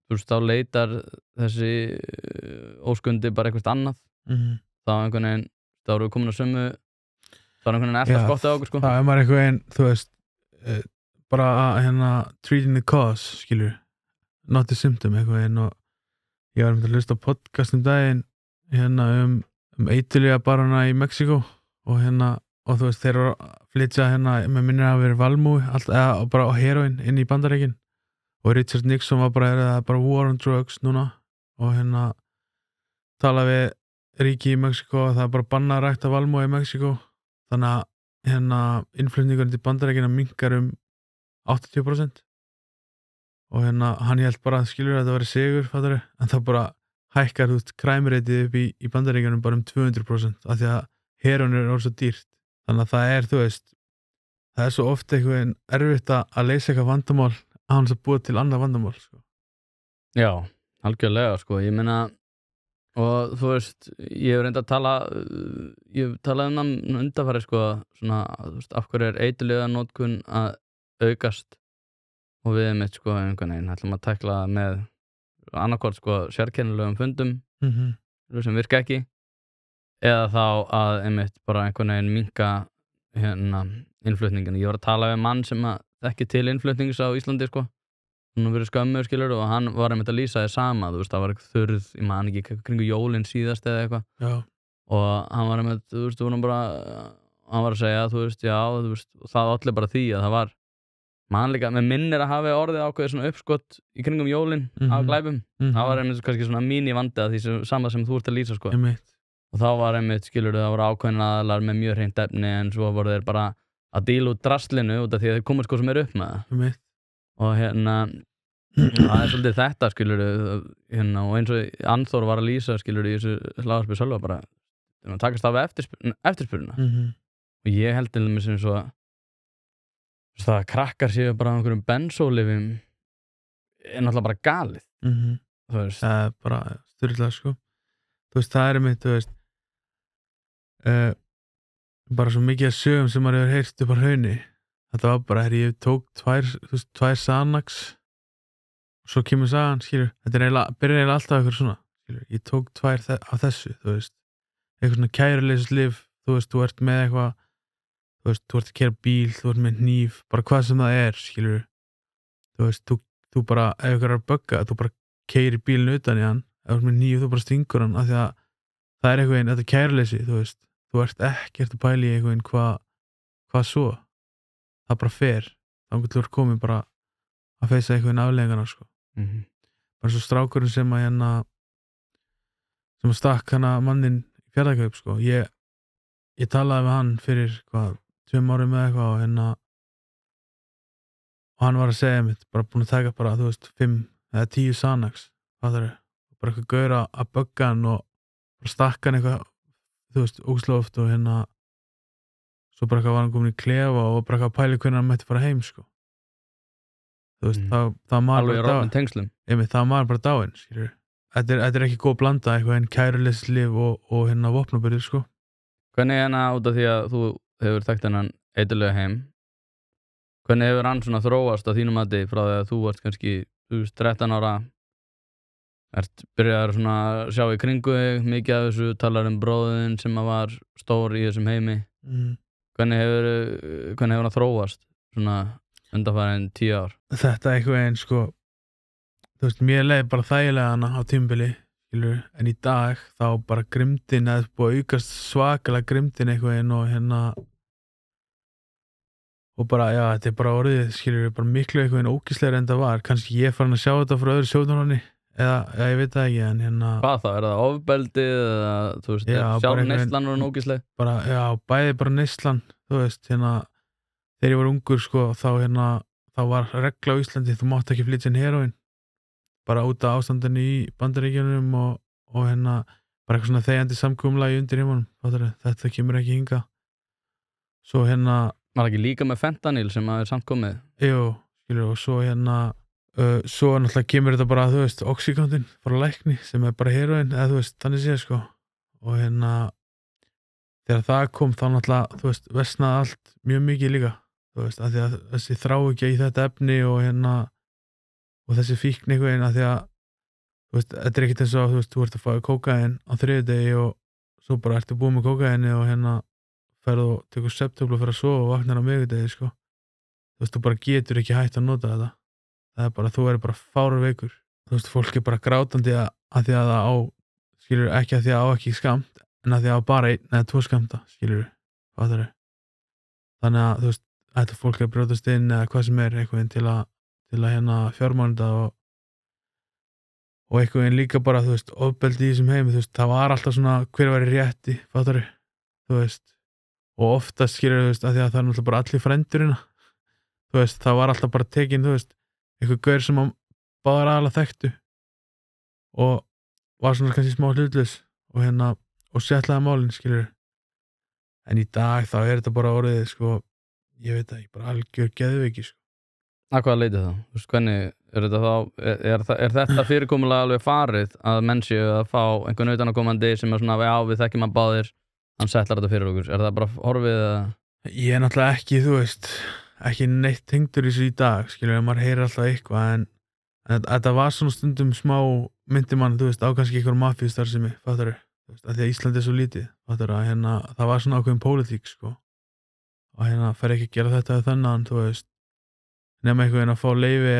þú veist, þá leitar þessi óskundi bara eitthvað annað. Þá einhvern veginn, þá erum við komin að sömu, þá er einhvern veginn alltaf gott á okkur, sko. Það er maður einhvern veginn, þú veist, bara treating the cause, skilur, not the symptom, einhvern veginn og ég var að hlusta á podcast daginn eiturlyfja barana í Mexíkó og og þú veist þeir eru að flytja með minnir að vera valmúi og bara á heroin inn í Bandaríkin og Richard Nixon var bara það er bara war on drugs núna og tala við ríki í Mexíkó og það er bara bannað að rækta valmúi í Mexíkó þannig að innflutningurinn til Bandaríkina minnkar 80% og hann held bara að skilur að þetta væri sigur fattari, en það bara hækkar, þú veist, crime-ratið upp í Bandaríkjunum bara 200% af því að heroin orðið svo dýrt. Þannig að það þú veist, það svo oft einhvern erfitt að leysa eitthvað vandamál að hans að búa til annað vandamál, sko. Já, algjörlega, sko, ég meina, og þú veist, ég hef reyndað að tala, ég hef talað undanfari, sko, svona, þú veist, af hverju eiturlyfja notkun að aukast og við mitt, sko, einhvern veginn, ætlum að tækla það með annarkvort, sko, sérkennilegum fundum sem virka ekki, eða þá að einmitt bara einhvern veginn minnka innflutningin. Ég var að tala við mann sem ekki til innflutnings á Íslandi, sko, hún verið skömmur, skilur, og hann var einmitt að lýsa þér sama, þú veist, það var eitthvað þurrð, ég man ekki, kringu jólin síðast eða eitthvað. Já. Og hann var einmitt, þú veist, hann var að segja, þú veist, já, þú veist, og það olli bara því að það var mannleika, með minnir að hafa orðið ákveðið svona uppskott í kringum jólin af glæpum. Það var einmitt kannski svona mín vandi að því sama sem þú ert að lýsa, sko. Og þá var einmitt, skilur, það voru ákveðin aðalar með mjög hreint efni, en svo voru þeir bara að díla út draslinu út af því að þeir komast sko sem upp með það. Og það svolítið þetta, skilur, og eins og Anþór var að lýsa, skilur, í þessu hlaðvarpi Sölva bara takast af eftirspurnina. Og ég held til dæmis eins og það að krakkar séu bara á einhverjum bensólyfjum náttúrulega bara galið. Þú veist. Það bara styrlað, sko. Þú veist, það einmitt, þú veist, bara svo mikið af sögum sem maður hefur heyrt upp á Hrauni. Þetta var bara, ég tók tvær Xanax og svo kemur sagan, skilur, þetta byrjar eiginlega alltaf eitthvað svona, skilur, ég tók tvær af þessu, þú veist, eitthvað svona kæruleysislyf, þú veist, þú ert með eitthvað, þú veist, þú ert að keyra bíl, þú ert með hníf, bara hvað sem það skilur, þú veist, þú bara, ef eitthvað að bugga, þú bara keyrir bílinn utan í hann, ef þú ert með hníf, þú bara stingur hann, af því að það eitthvað einn, þetta kæruleysi, þú veist, þú ert ekkert að pæla í eitthvað einn hvað svo, það bara fer, þá getur þú komið bara að feysa eitthvað einn afleggingarnar, sko. Bara svo strákurinn sem að stakk mannin í Fjarðarkaup, sko, ég talaði við hann fyrir, 2 árum með eitthvað og hann var að segja mitt, bara búin að taka bara, þú veist, 5 eða 10 Xanax, bara eitthvað gaur að bugga hann og bara stakka hann eitthvað, þú veist, ógeðslega oft og svo bara eitthvað var hann komin í klefa og bara eitthvað að pæla hvernig hann mætti fara heim, sko. Þú veist, það maður alveg bara dáinn. Það maður bara dáinn, skilur. Þetta ekki góð blanda, eitthvað einn kæruleysislyf og vopnaburður, sko. Hvernig út af því að þú hefur þekkt hennan eiturlega heim, hvernig hefur hann svona þróast á þínum mati frá því að þú varst kannski, þú veist, 13 ára, byrjaðir svona að sjá í kringu þig, mikið af þessu, talar bróðin sem var stór í þessum heimi. Hvernig hefur hann þróast svona undanfarin 10 ár? Þetta eitthvað einn, sko, þú veist, mér leið bara þægilega hana á tímabili, skilur, en í dag þá bara grimmdin, eða búið að aukast svakalega grimmdin eitthvað einn og bara, já, þetta bara orðið, skilur, bara miklu eitthvað einn ógíslegur en það var, kannski ég farin að sjá þetta frá öðru sjónarhóni, eða ég veit það ekki, en Hvað þá, það ofbeldið, eða, þú veist, sjálf neyslan var ógísleg? Bara, já, bæði bara neyslan, þú veist, þegar ég var ungur, sko, þá var regla á Íslandi, þú mátt ekki flytja inn heroín, bara út af ástandinu í Bandaríkjunum og bara eitthvað svona þegjandi samkomulagi undir heimunum, þetta kemur ekki hingað. Svo Var ekki líka með fentanyl sem að samt komið? Jú, skilur, og svo svo náttúrulega kemur þetta bara, þú veist, Oxycontin, bara lækni, sem bara heroín, eða þú veist, þannig séð, sko. Og þegar það kom, þá náttúrulega, þú veist, versnaði allt mjög mikið líka, þú veist, af því að þessi þráhyggja í þetta efni og þessi fíkn eitthvað einn, af því að, þú veist, þetta ekkert eins og, þú veist, þú ert að fá kókaín á þriðjudegi og svo bara ertu búið með kókaíni og ferð og tekur septöflu og fer að sofa og vaknar á miðvikudegi, sko. Þú veist, þú bara getur ekki hægt að nota þetta. Það bara, þú bara fárveikur. Þú veist, fólk bara grátandi að því að það á, skilur, ekki að því að það á ekki skamt, en að því að það á bara 1 eða 2 skamta, skilur, fattar þau. Þannig að, þú veist, þetta fólk að brjótast inn eða hvað sem eitthvað til að fjármálda og eitthvað líka bara, þú veist, ofbeldi í þessum heimi, þú veist, það var alltaf svona hver var í rétti, fattar þau, þú veist, og oftast, skilur, þú veist, að því að það náttúrulega bara allir frendurina, þú veist, það var alltaf bara tekin, þú veist, eitthvað gaur sem báðar aðalega þekktu og var svona kannski smá hlutlaus og og settlaði málin, skilur. En í dag þá þetta bara orðið, sko, ég veit ekki, bara algjör geðveiki, sko. Að hvaða leyti þá? Þú veist, hvernig þetta þá, er þetta fyrirkomulega alveg farið að menn séu að fá einhvern utanakomandi sem svona, já, við þekkjum hann báðir, hann settlar þetta fyrir okkur, það bara horfið að... Ég náttúrulega ekki, þú veist, ekki neitt tengdur í þessu í dag, skilur, maður heyrir alltaf eitthvað, en þetta var svona stundum smá myndi mann, þú veist, á kannski einhver mafíustarfsemi, fattarðu, þú veist, af því að Ísland svo lítið, fattarðu, að það var svona ákveðin pólitík, sko, og fer ekki að gera þetta við þennan, þú veist, nema einhvern veginn að fá leyfi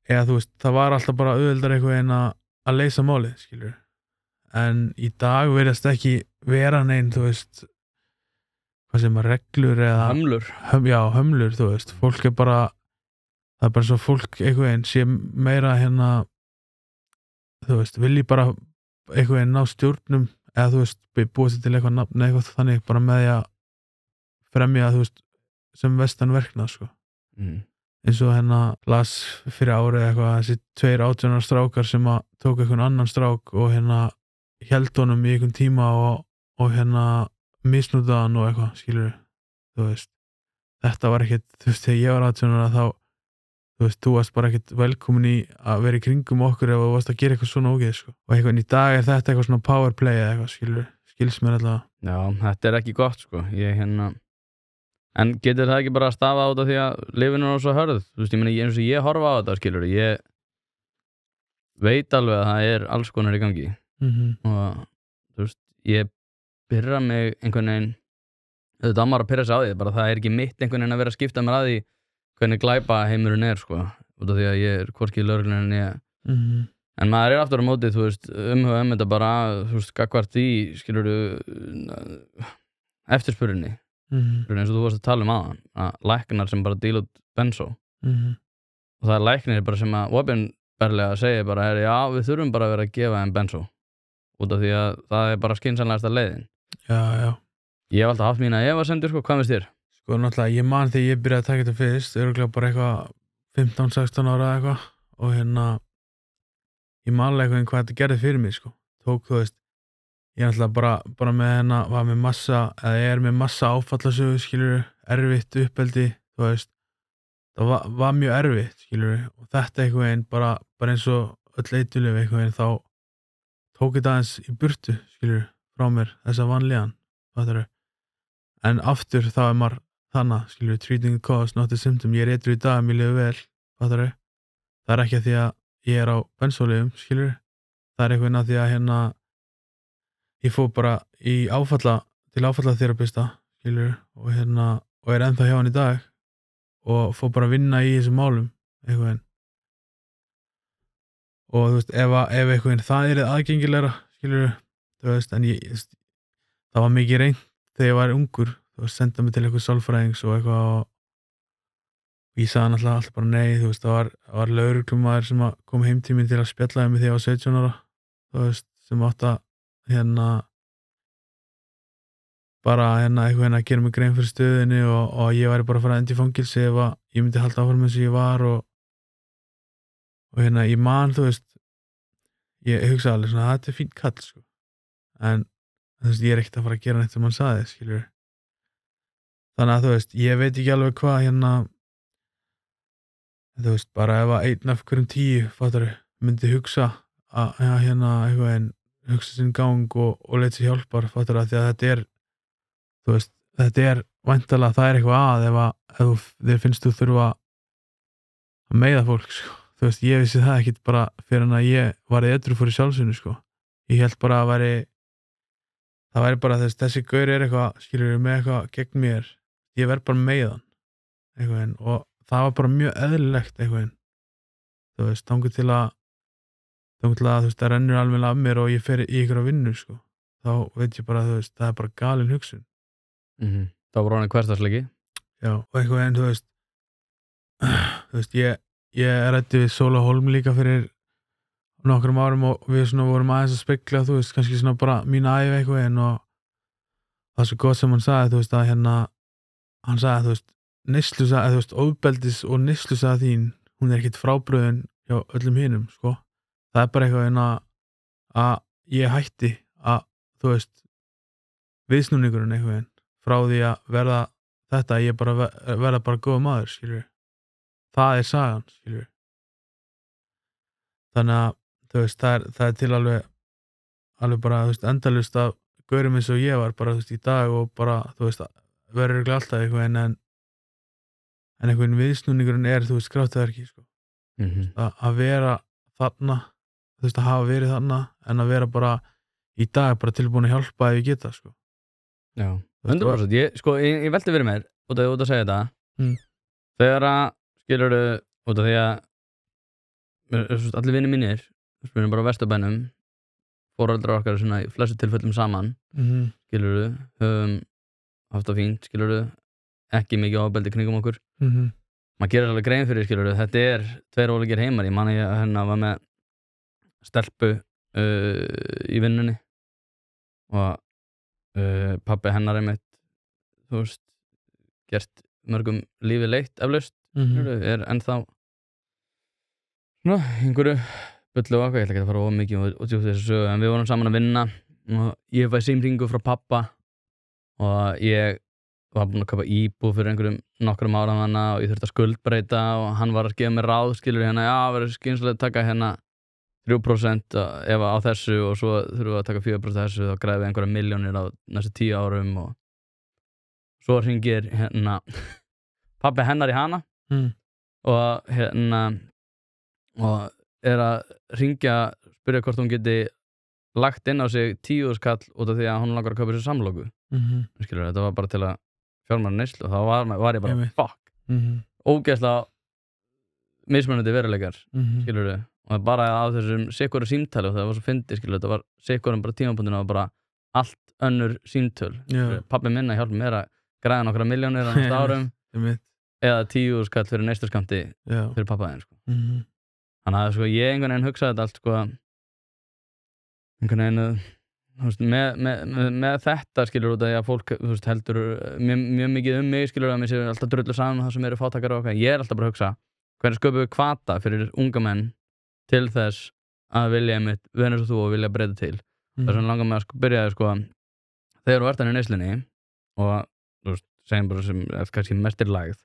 eða þú veist, það var alltaf bara auðveldar einhvern veginn að leysa málið, skilur, en í dag virðast ekki vera neinn, þú veist, hvað sem reglur eða hömlur, þú veist, fólk bara, það bara svo fólk einhvern veginn sé meira þú veist, vilji bara einhvern veginn ná stjórnum eða þú veist, búið sér til eitthvað nafn eitthvað þannig bara með því að fremja, þú veist, sem vestan verknað, sko. Eins og las fyrir árið eitthvað þessi 2 18 strákar sem að tók einhvern annan strák og hélt honum í einhvern tíma og misnútaðan og eitthvað, skilur, þú veist, þetta var ekkert, þú veist, þegar ég var 18 þá, þú veist, þú varst bara ekkert velkomin í að vera í kringum okkur ef þú varst að gera eitthvað svona ógeð, sko, og einhvern í dag þetta eitthvað svona power play eða eitthvað, skilur, skils mér alltaf. Já, þetta ekki gott, sko, en getur það ekki bara að stafa á þetta því að lifinu svo hörð, þú veist, ég meina, eins og ég horfa á þetta, skilur, ég veit alveg að það alls konar í gangi og, þú veist, ég pyrra mig einhvern veginn, þetta maður að pyrra sig á því, bara það ekki mitt einhvern veginn að vera að skipta mér að því hvernig glæpa heimurinn sko, út af því að ég hvorki í lögreglunni en ég en maður aftur á móti, þú veist, þetta bara, þú veist, gagnvart því, skilurðu eftirspurninni eins og þú varst að tala áðan, að læknar sem bara díla út bensó og það læknir bara sem að opinberlega segja bara, já, við þurfum bara að vera að gefa þeim bensó út af því að það bara skynsamlegasta leiðin. Já. Ég hef alltaf haft mína efasemdir, sko, hvað finnst þér? Sko, náttúrulega, ég man þegar ég byrjaði að taka þetta fyrst, örugglega bara eitthvað 15-16 ára eitthvað og ég manlega eitthvað hvað þetta gerði fyrir mig, sko. Tók, þú veist, ég náttúrulega bara með var með massa, eða ég með massa áfallasögu, skilur, erfitt uppeldi, þú veist, það var mjög erfitt, skilur, og þetta eitthvað bara eins og öll eitulif eitthvað þá tók þetta aðeins í burtu, skilur, frá mér, þessa vanlíðan, fattarðu. En aftur þá maður þannig, skilur, treating the cause, not the symptom, ég edrú í dag, mér líður vel, fattarðu. Það ekki að því að ég á bensólyfjum, skilur, það eitthvað að því að ég fór bara til áfallaþerapista, skilur, og ennþá hjá hann í dag og fór bara að vinna í þessum málum, eitthvað. Og þú veist, ef eitthvað það aðgengilegra, skilur, þú veist, en það var mikið reynt þegar ég var ungur, þú veist, senda mig til eitthvað sálfræðings og eitthvað og ég sagði alltaf bara nei, þú veist, það var lögreglumaður sem kom heim til mín til að spjalla mig þegar ég var 17 ára, þú veist, sem átti að bara eitthvað að gera mig grein fyrir stöðinni og ég væri bara að fara að enda í fangelsi ef ég myndi halda áfram eins og ég var og ég man, þú veist, ég hugsa alveg svona, þetta fínt kall, sko, en þú veist, ég ekkert að fara að gera neitt sem hann sagði, skilur. Þannig að, þú veist, ég veit ekki alveg hvað þú veist, bara ef einn af hverjum 10, fattarðu, myndi hugsa eitthvað hugsa sinn gang og leita sér hjálpar, fattarðu, að því að þú veist, þetta væntanlega, það eitthvað ef þér finnst þú þurfa að meiða fólk, sko. Þú veist, ég vissi það ekkert bara fyrir en að ég var edrú fyrir sjálfsögnu, sko. Ég held bara að það væri bara þessi gaur eitthvað, skilur, með eitthvað gegn mér. Ég verð bara með hann, eitthvað, og það var bara mjög eðlilegt, eitthvað. Þú veist, þangað til að, þú veist, það rennur alveg af mér og ég fer í ykkur að vinnu, sko. Þá veit ég bara, þú veist, það bara galin hugsun. Það var hann hversdagsleiki. Já, og eitthvað, þú veist, ég ræddi við Sóla Hólm líka fyrir nokkrum árum og við svona vorum aðeins að spekla, þú veist, kannski svona bara mína ævi eitthvað og það er svo gott sem hann sagði, þú veist, að hann sagði, þú veist, neyslusaga, þú veist, ofbeldis og neyslusaga þín, hún ekkert frábrugðin hjá öllum hinum, sko. Það er bara eitthvað að ég hætti að, þú veist, viðsnúningurinn eitthvað frá því að verða þetta, ég bara verða bara góður maður, skilur. Það er sagan, skilur. Þannig að, þú veist, það er til alveg bara, þú veist, endalaust af gaurum eins og ég var bara, þú veist, í dag og bara, þú veist, verður örugglega alltaf eitthvað en einhvern viðsnúningurinn er, þú veist, kraftaverki, sko. Að vera þarna, þú veist, að hafa verið þarna en að vera bara í dag bara tilbúin að hjálpa ef ég geta, sko. Já, 100%. Ég velti fyrir mér út að segja þetta. Þegar að, skilurðu, út af því að allir vinir mínir, við erum bara á Vesturbænum, foreldrar okkar svona í flestu tilfellum saman, skilurðu, höfum haft það fínt, skilurðu, ekki mikið ofbeldi kringum okkur. Maður gerir alveg grein fyrir, skilurðu, þetta er tveir ólíkir heimar. Ég man að ég var með stelpu í vinnunni og pabbi hennar einmitt, þú veist, gert mörgum lífið leitt eflaust, er ennþá svona einhverju bullu og eitthvað. Ég ætla ekki að fara of mikið og djúpt þessu sögu, en við vorum saman að vinna og ég fæ símhringu frá pabba og ég var búinn að kaupa íbúð fyrir einhverjum nokkrum árum hana og ég þurfti að skuldbreyta og hann var að gefa mér ráð, skilur hérna, já, verður skynsamlega að taka hérna 3% ef á þessu og svo þurfum við að taka 4% þessu, þá græðum við einhverja milljónir á næstu 10 árum og svo hringir hérna pabbi hennar í hana og hérna og er að hringja, spyrja hvort hún geti lagt inn á sig 10.000 kall út af því að hún langar að kaupa sér samloku. Skilur, þetta var bara til að fjármagna neyslu og þá var ég bara fuck. Ógeðslega mismunandi veruleikar, skilur við. Og bara á þessum sikkurum símtali og það var svo fyndið, skilur, þetta var sikkurum bara tímapunktinu og bara allt önnur símtöl. Pabbi minn að hjálpa mér að græða nokkra milljónir á næsta árum eða 10.000 kall fyrir neysluskammti fyrir pappaðinn, sko. Þannig að, sko, ég einhvern veginn hugsaði þetta allt, sko, einhvern veginn, þú veist, með þetta, skilur, út af því að fólk, þú veist, heldur mjög mikið mig, skilur, að mér sé alltaf drullu saman það sem eru fátækar og okkar. Ég er alltaf bara að hugsa, hvernig sköpum við hvata fyrir unga menn til þess að vilja einmitt vera eins og þú og vilja breyta til. Það sem langar mig að byrjaði, sko, þegar þú ert hann í neyslunni og, þú veist, segjum bara sem kannski mestir lægð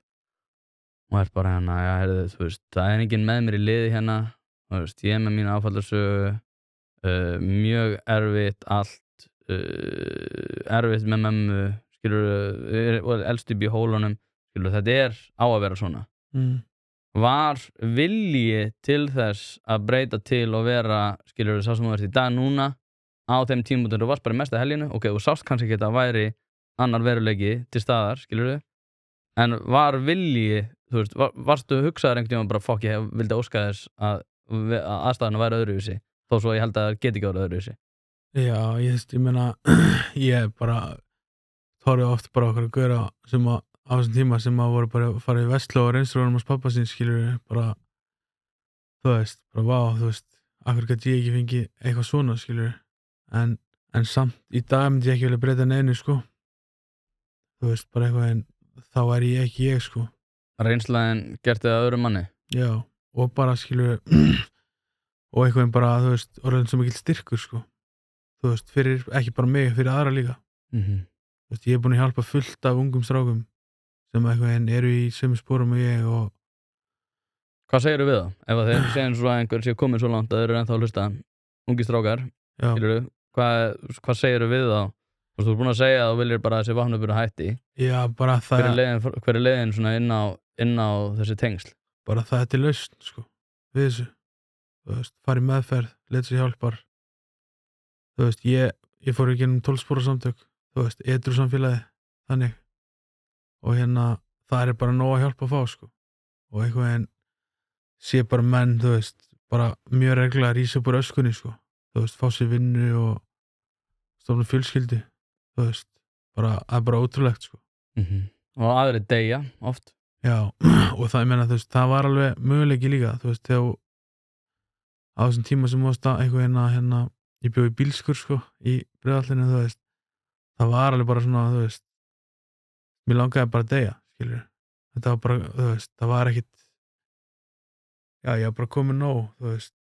og er bara hérna, já, heyrðu, þú veist, það er enginn með mér í liði hérna, þú veist, ég er með mína áfallarsögu, mjög erfitt allt, erfitt með mömmu, skilur, elst upp í hólunum, skilur, þetta er á að vera svona. Var vilji til þess að breyta til og vera, skilur, sá sem þú ert í dag núna á þeim tímapunktum þú varst bara í mesta helginu, ok, þú sást kannski ekki að það væri annar veruleiki til staðar, skilur, en var vilji, þú veist, varstu hugsaður einhvern tímann bara fuck, ég vildi óska þess að aðstæðan væri öðruvísi, þó svo ég held að það geti ekki verið öðruvísi. Já, ég meina, ég bara horfði oft bara okkur að gera sem að á þessum tíma sem að voru bara að fara í Vestló og reynslóðunum hos pappa sín, skilur, bara, þú veist, bara vá, þú veist, akkur gæti ég ekki fengið eitthvað svona, skilur, en samt í dag myndi ég ekki vilja breyta neinu, sko, þú veist, bara eitthvað en þá er ég ekki ég, sko. Reynslaðin gert þið að öðrum manni? Já, og bara, skilur, og eitthvað bara, þú veist, orðin svo mikill styrkur, sko, þú veist, fyrir, ekki bara mig, fyrir aðra líka. Þú veist, ég er búinn að hjálpa fullt af ungum strákum sem eitthvað eru í sömu sporum og ég og... Hvað segirðu við það? Ef að þeir segja svo að einhver sé komið svo langt að þeir eru ennþá að hlusta ungi strákar, skilurðu, hvað segirðu við þá? Þú veist, þú er búinn að segja að þú viljir bara að þessi vatnabur hætti. Já, bara það... Hver er leiðin svona inn á þessi tengsl? Bara það er til lausn, sko, við þessu. Þú veist, fara í meðferð, leita sér hjálpar. Þú veist, ég fór ekki inn 12 spora samtök, þú veist, edru samfélagi, þannig. Og hérna, það er bara nóg að hjálpa að fá, sko. Og eitthvað en sé bara menn, þú veist, bara mjög reglulega að rísa upp úr öskunni, sko. Þú veist, fá sér vinnu og stofna fjölskyldu, þú veist, bara, það er bara ótrúlegt, sko. Og aðrir deyja, oft. Já, og það, ég meina, þú veist, það var alveg möguleiki líka, þú veist, þegar á þessum tíma sem varst að eitthvað hérna, ég bjó í bílskur, sko, í Breiðholtinu, þú veist, það var alveg bara svona, þú veist, mér langaði bara að deyja, skilur. Þetta var bara, þú veist, það var ekkit já, ég var bara komið nóg, þú veist,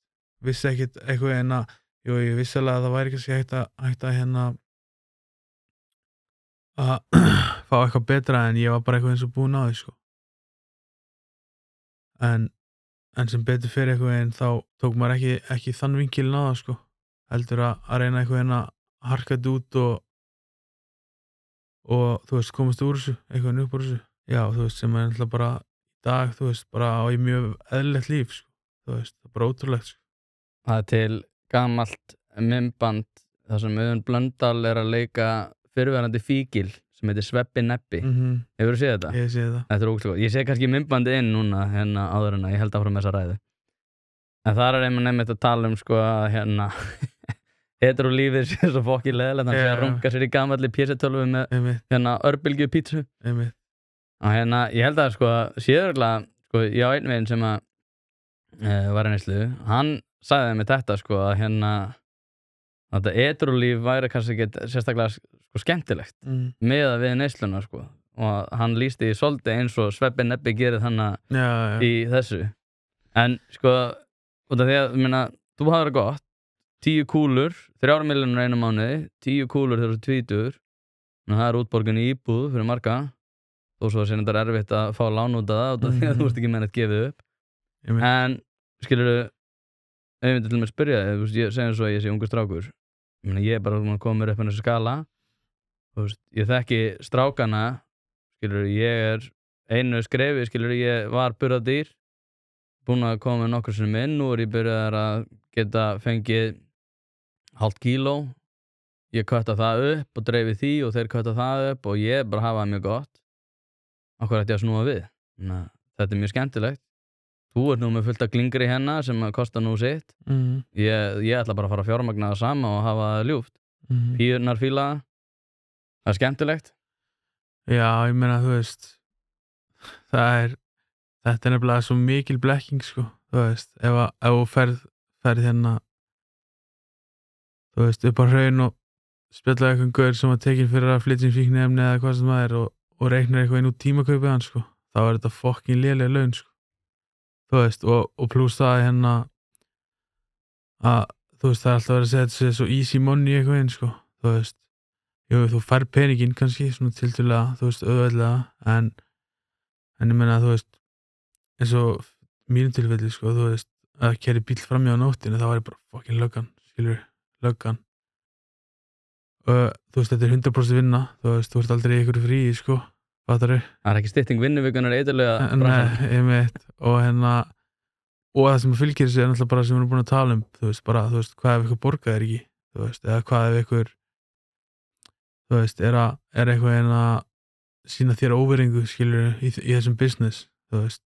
vissi ekkit eitthvað en að, jú, ég vissi alveg að það væri kannski hægt að hérna að fá eitthvað betra en ég var bara eitthvað eins og búinn á því, sko. En sem betur fyrir eitthvað en þá tók maður ekki þann vinkilinn á það, sko. Heldur að reyna eitthvað en að harka þetta út og þú veist, komast úr þessu, eitthvað upp úr þessu. Já, þú veist, sem er alltaf bara í dag, þú veist, bara á í mjög eðlilegt líf, sko. Þú veist, það er bara ótrúlegt, sko. Það er til gamalt myndband þar sem Auðun Blöndal er að leika fyrrverandi fíkil sem heitir Sveppi Neppi. Hefurðu séð þetta? Ég sé það. Þetta er ógeðslega gott. Ég sé kannski myndbandið inn núna hérna áður en að ég held áfram þessa ræðu. En þar er einmitt að tala sko að hérna heterolífið sé svo fokki leðilegt, hann sé að runga sér í gamalli PC-tölvu með hérna örbylgju pítsu. Og hérna, ég held að sko séðurlega, sko, ég á einn veginn sem að var í neyslu, hann sagði mér þetta sko að hérna að þetta heterolíf væri kannski ekki sérstaklega sko skemmtilegt meða við neysluna sko, og hann lýsti svolítið eins og Sveppi Neppi gerir þannig í þessu. En sko, út af því að, minna, þú hafði það gott, 10 kúlur, 3 milljónir einu mánuði, 10 kúlur þegar þú ert tvítugur, það er útborgun í íbúð fyrir marga, þó svo að þetta er erfitt að fá lán út af það, út af því að þú ert ekki með neitt gefið upp. En, skilurðu, ef ég myndi til og með spyrja, ég segjum svo að ég sé ungur strákur, ég er bara að koma mér upp með þessu skala, ég þekki strákana, skilurðu, ég er einu skrefi, skilurðu, ég var burðardýr, búinn að koma með nokkur sinnum inn, nú er ég byrjaður að geta fengið hálft kíló, ég kötta það upp og dreifi því og þeir kötta það upp og ég bara hafa það mjög gott. Af hverju ætti ég að snúa við? Þetta er mjög skemmtilegt. Þú ert nú með fullt af glingri hérna sem kostar nú sitt. Ég ætla bara að fara að fjármagna það sama og hafa það ljúft. Píurnar fíla það. Það er skemmtilegt. Já, ég meina, þú veist, þetta er nefnilega svo mikil blekking, sko. Þú veist, ef þú ferð hérna, þú veist, upp á hraun og spjalla eitthvað gaur sem var tekinn fyrir að flytja inn fíkniefni eða hvað sem það er og reiknar eitthvað inn út tímakaupið hans, sko. Þá er þetta fokkin léleg laun, sko. Þú veist, og pluss það hérna að, þú veist, það er alltaf verið að segja þetta sé svo easy money eitthvað inn, sko. Þú veist, jú, þú fær peninginn kannski, svona tiltölulega, þú veist, auðveldlega, en ég meina, þú veist, eins og mínum tilfelli, sko, þú veist, að keyri bíll framhjá á nóttinni, þá var ég bara fokkin löggan, skilur, löggan. Þú veist, þetta er 100% vinna, þú veist, þú ert aldrei í einhverju fríi, sko. Fattarðu? Það er ekki stytting vinnuvikunnar eiturlega bransan. Nei, ég veit. Og það sem fylgir þessu er náttúrulega bara sem við erum búin að tala þú veist, bara, þú veist, hvað ef ykkur borgað ekki, þú veist, eða hvað ef ykkur, þú veist, er eitthvað en að sýna þér óvirðingu, skilur, í þessum business, þú veist,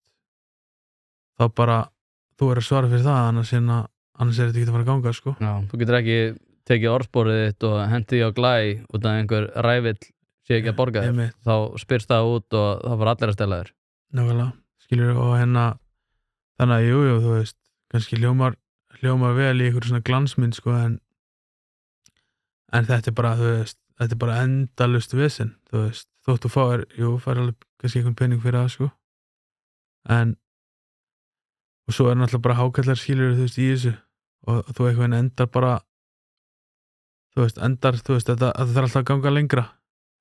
þá bara, þú að svara fyrir það, annars er þetta ekki að fara að ganga, sko. Já, þú getur ekki tekið orðsporið þitt og hendi á glæ út af einhver rævill sé ekki að borga þér, þá spyrst það út og þá fara allir að stela þér. Nákvæmlega, skilur, og þannig að jú, þú veist, kannski hljómar vel í einhverju svona glansmynd, sko, en þetta er bara, þú veist, þetta er bara endalaust vesen, þú veist, þótt þú fær alveg kannski einhvern pening fyrir það, sko, og svo er náttúrulega bara hákallar, skilur, þú veist, í þessu, og þú eitthvað endar bara, þú veist, þetta þarf alltaf að ganga lengra,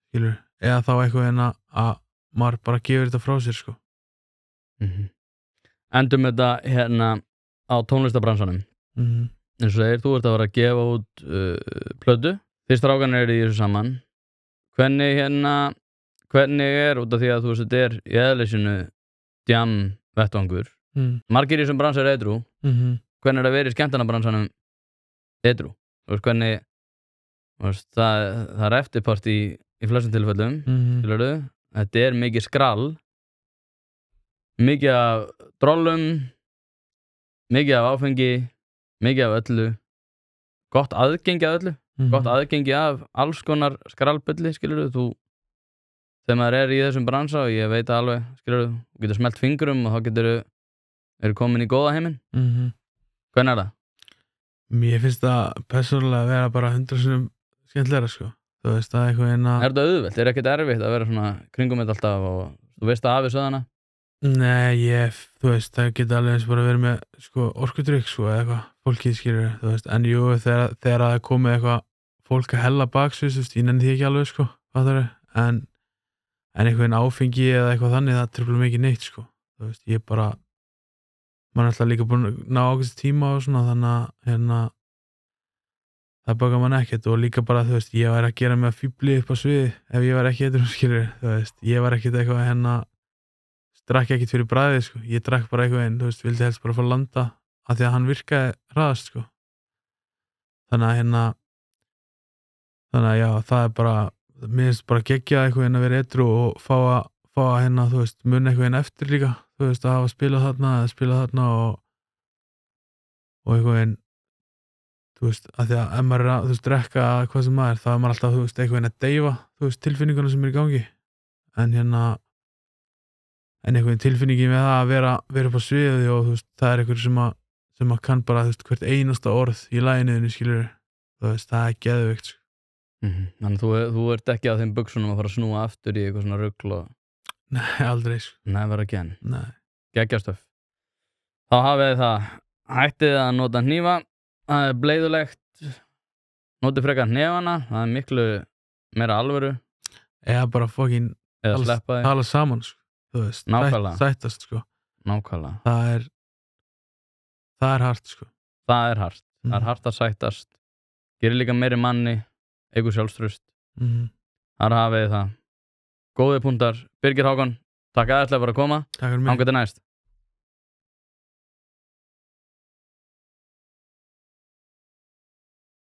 skilur, eða þá eitthvað að maður bara gefur þetta frá sér, sko. Endum þetta hérna á tónlistabransanum. Eins og þeir, þú ert að vera að gefa út plötu, þið strákarnir eru í þessu saman. Hvernig er, út af því að þú veist, þetta er í eðlisinu djam vettvangur. Margir í þessum bransa eru edrú. Hvernig er að vera í skemmtanabransanum edrú? Hvernig, það er eftirpart í flestum tilfellum, skilurðu, þetta er mikið skrall, mikið af drollum, mikið af áfengi, mikið af öllu, gott aðgengi af öllu, gott aðgengi af alls konar skrallbulli, skilurðu, þegar maður er í þessum bransa og ég veit alveg, skilurðu, þú getur smellt fingrum og þá eru komin í góða heiminn. Hvernig er það? Mér finnst það persónulega að vera bara 100 sinnum skemmtilegra, sko. Þú veist, það er eitthvað Er þetta auðvelt? Er ekkert erfitt að vera svona kringum þetta alltaf og þú veist að afið söðana? Nei, þú veist, það geta alveg eins bara verið með, sko, orkudrykk, sko, eða eitthvað, fólkið skilur, þú veist, en jú, þegar það er komið eitthvað fólk að hella baksvið, þú veist, ég nenni því ekki alveg, sko, fattari, en einhvern áfengi eða eitthvað þannig, það truflar mikið neitt, sko, þú veist, ég bara, maður er alltaf líka búin að ná ákveðst tíma og svona, þannig að, það bakar mann ekkert og líka bara, þú veist, ég væri að gera mig að fíbli upp á sviði ef ég væri ekki eitthvað, skilur, þú veist, ég væri ekkert eitthvað drakk ekkert fyrir bragðið, sko. Ég drakk bara eitthvað þú veist, vildi helst bara fá að landa af því að hann virkaði hraðast, sko. Þannig að já, það er bara, mér finnst bara geggjað eitthvað að vera edrú og fá að þú veist, muna eitthvað eftir líka, þú veist, að hafa spilað þarna og eitthvað þú veist, af því að ef maður er að, þú veist, drekka hvað sem maður, þá er maður alltaf, þú veist, eitthvað að deyfa, þú veist, tilfinninguna sem er í gangi. En einhvern tilfinningi með það að vera upp á sviði og þú veist, það er einhver sem að kann bara, þú veist, hvert einasta orð í laginu, skilur, þú veist, það er geðveikt, sko. Þannig þú ert ekki á þeim buxunum að fara að snúa aftur í eitthvað svona rugl og... Nei, aldrei, sko. Never again. Nei. Geggjastöf. Þá hafið þið það, hættið að nota hnífa, það er bleiðulegt, notið frekar hnefana, það er miklu meira alvöru. Eða bara fokkin tala saman, sko. Þú veist, sættast, sko. Nákvæmlega. Það er hart, sko. Það er hart. Það er hart að sættast. Gerir líka meiri manni, eigur sjálfstraust. Þar hafið þið það. Góði punktar. Birgir Hákon, takk aðeinslega fyrir að koma. Takk fyrir mig. Þangað til næst.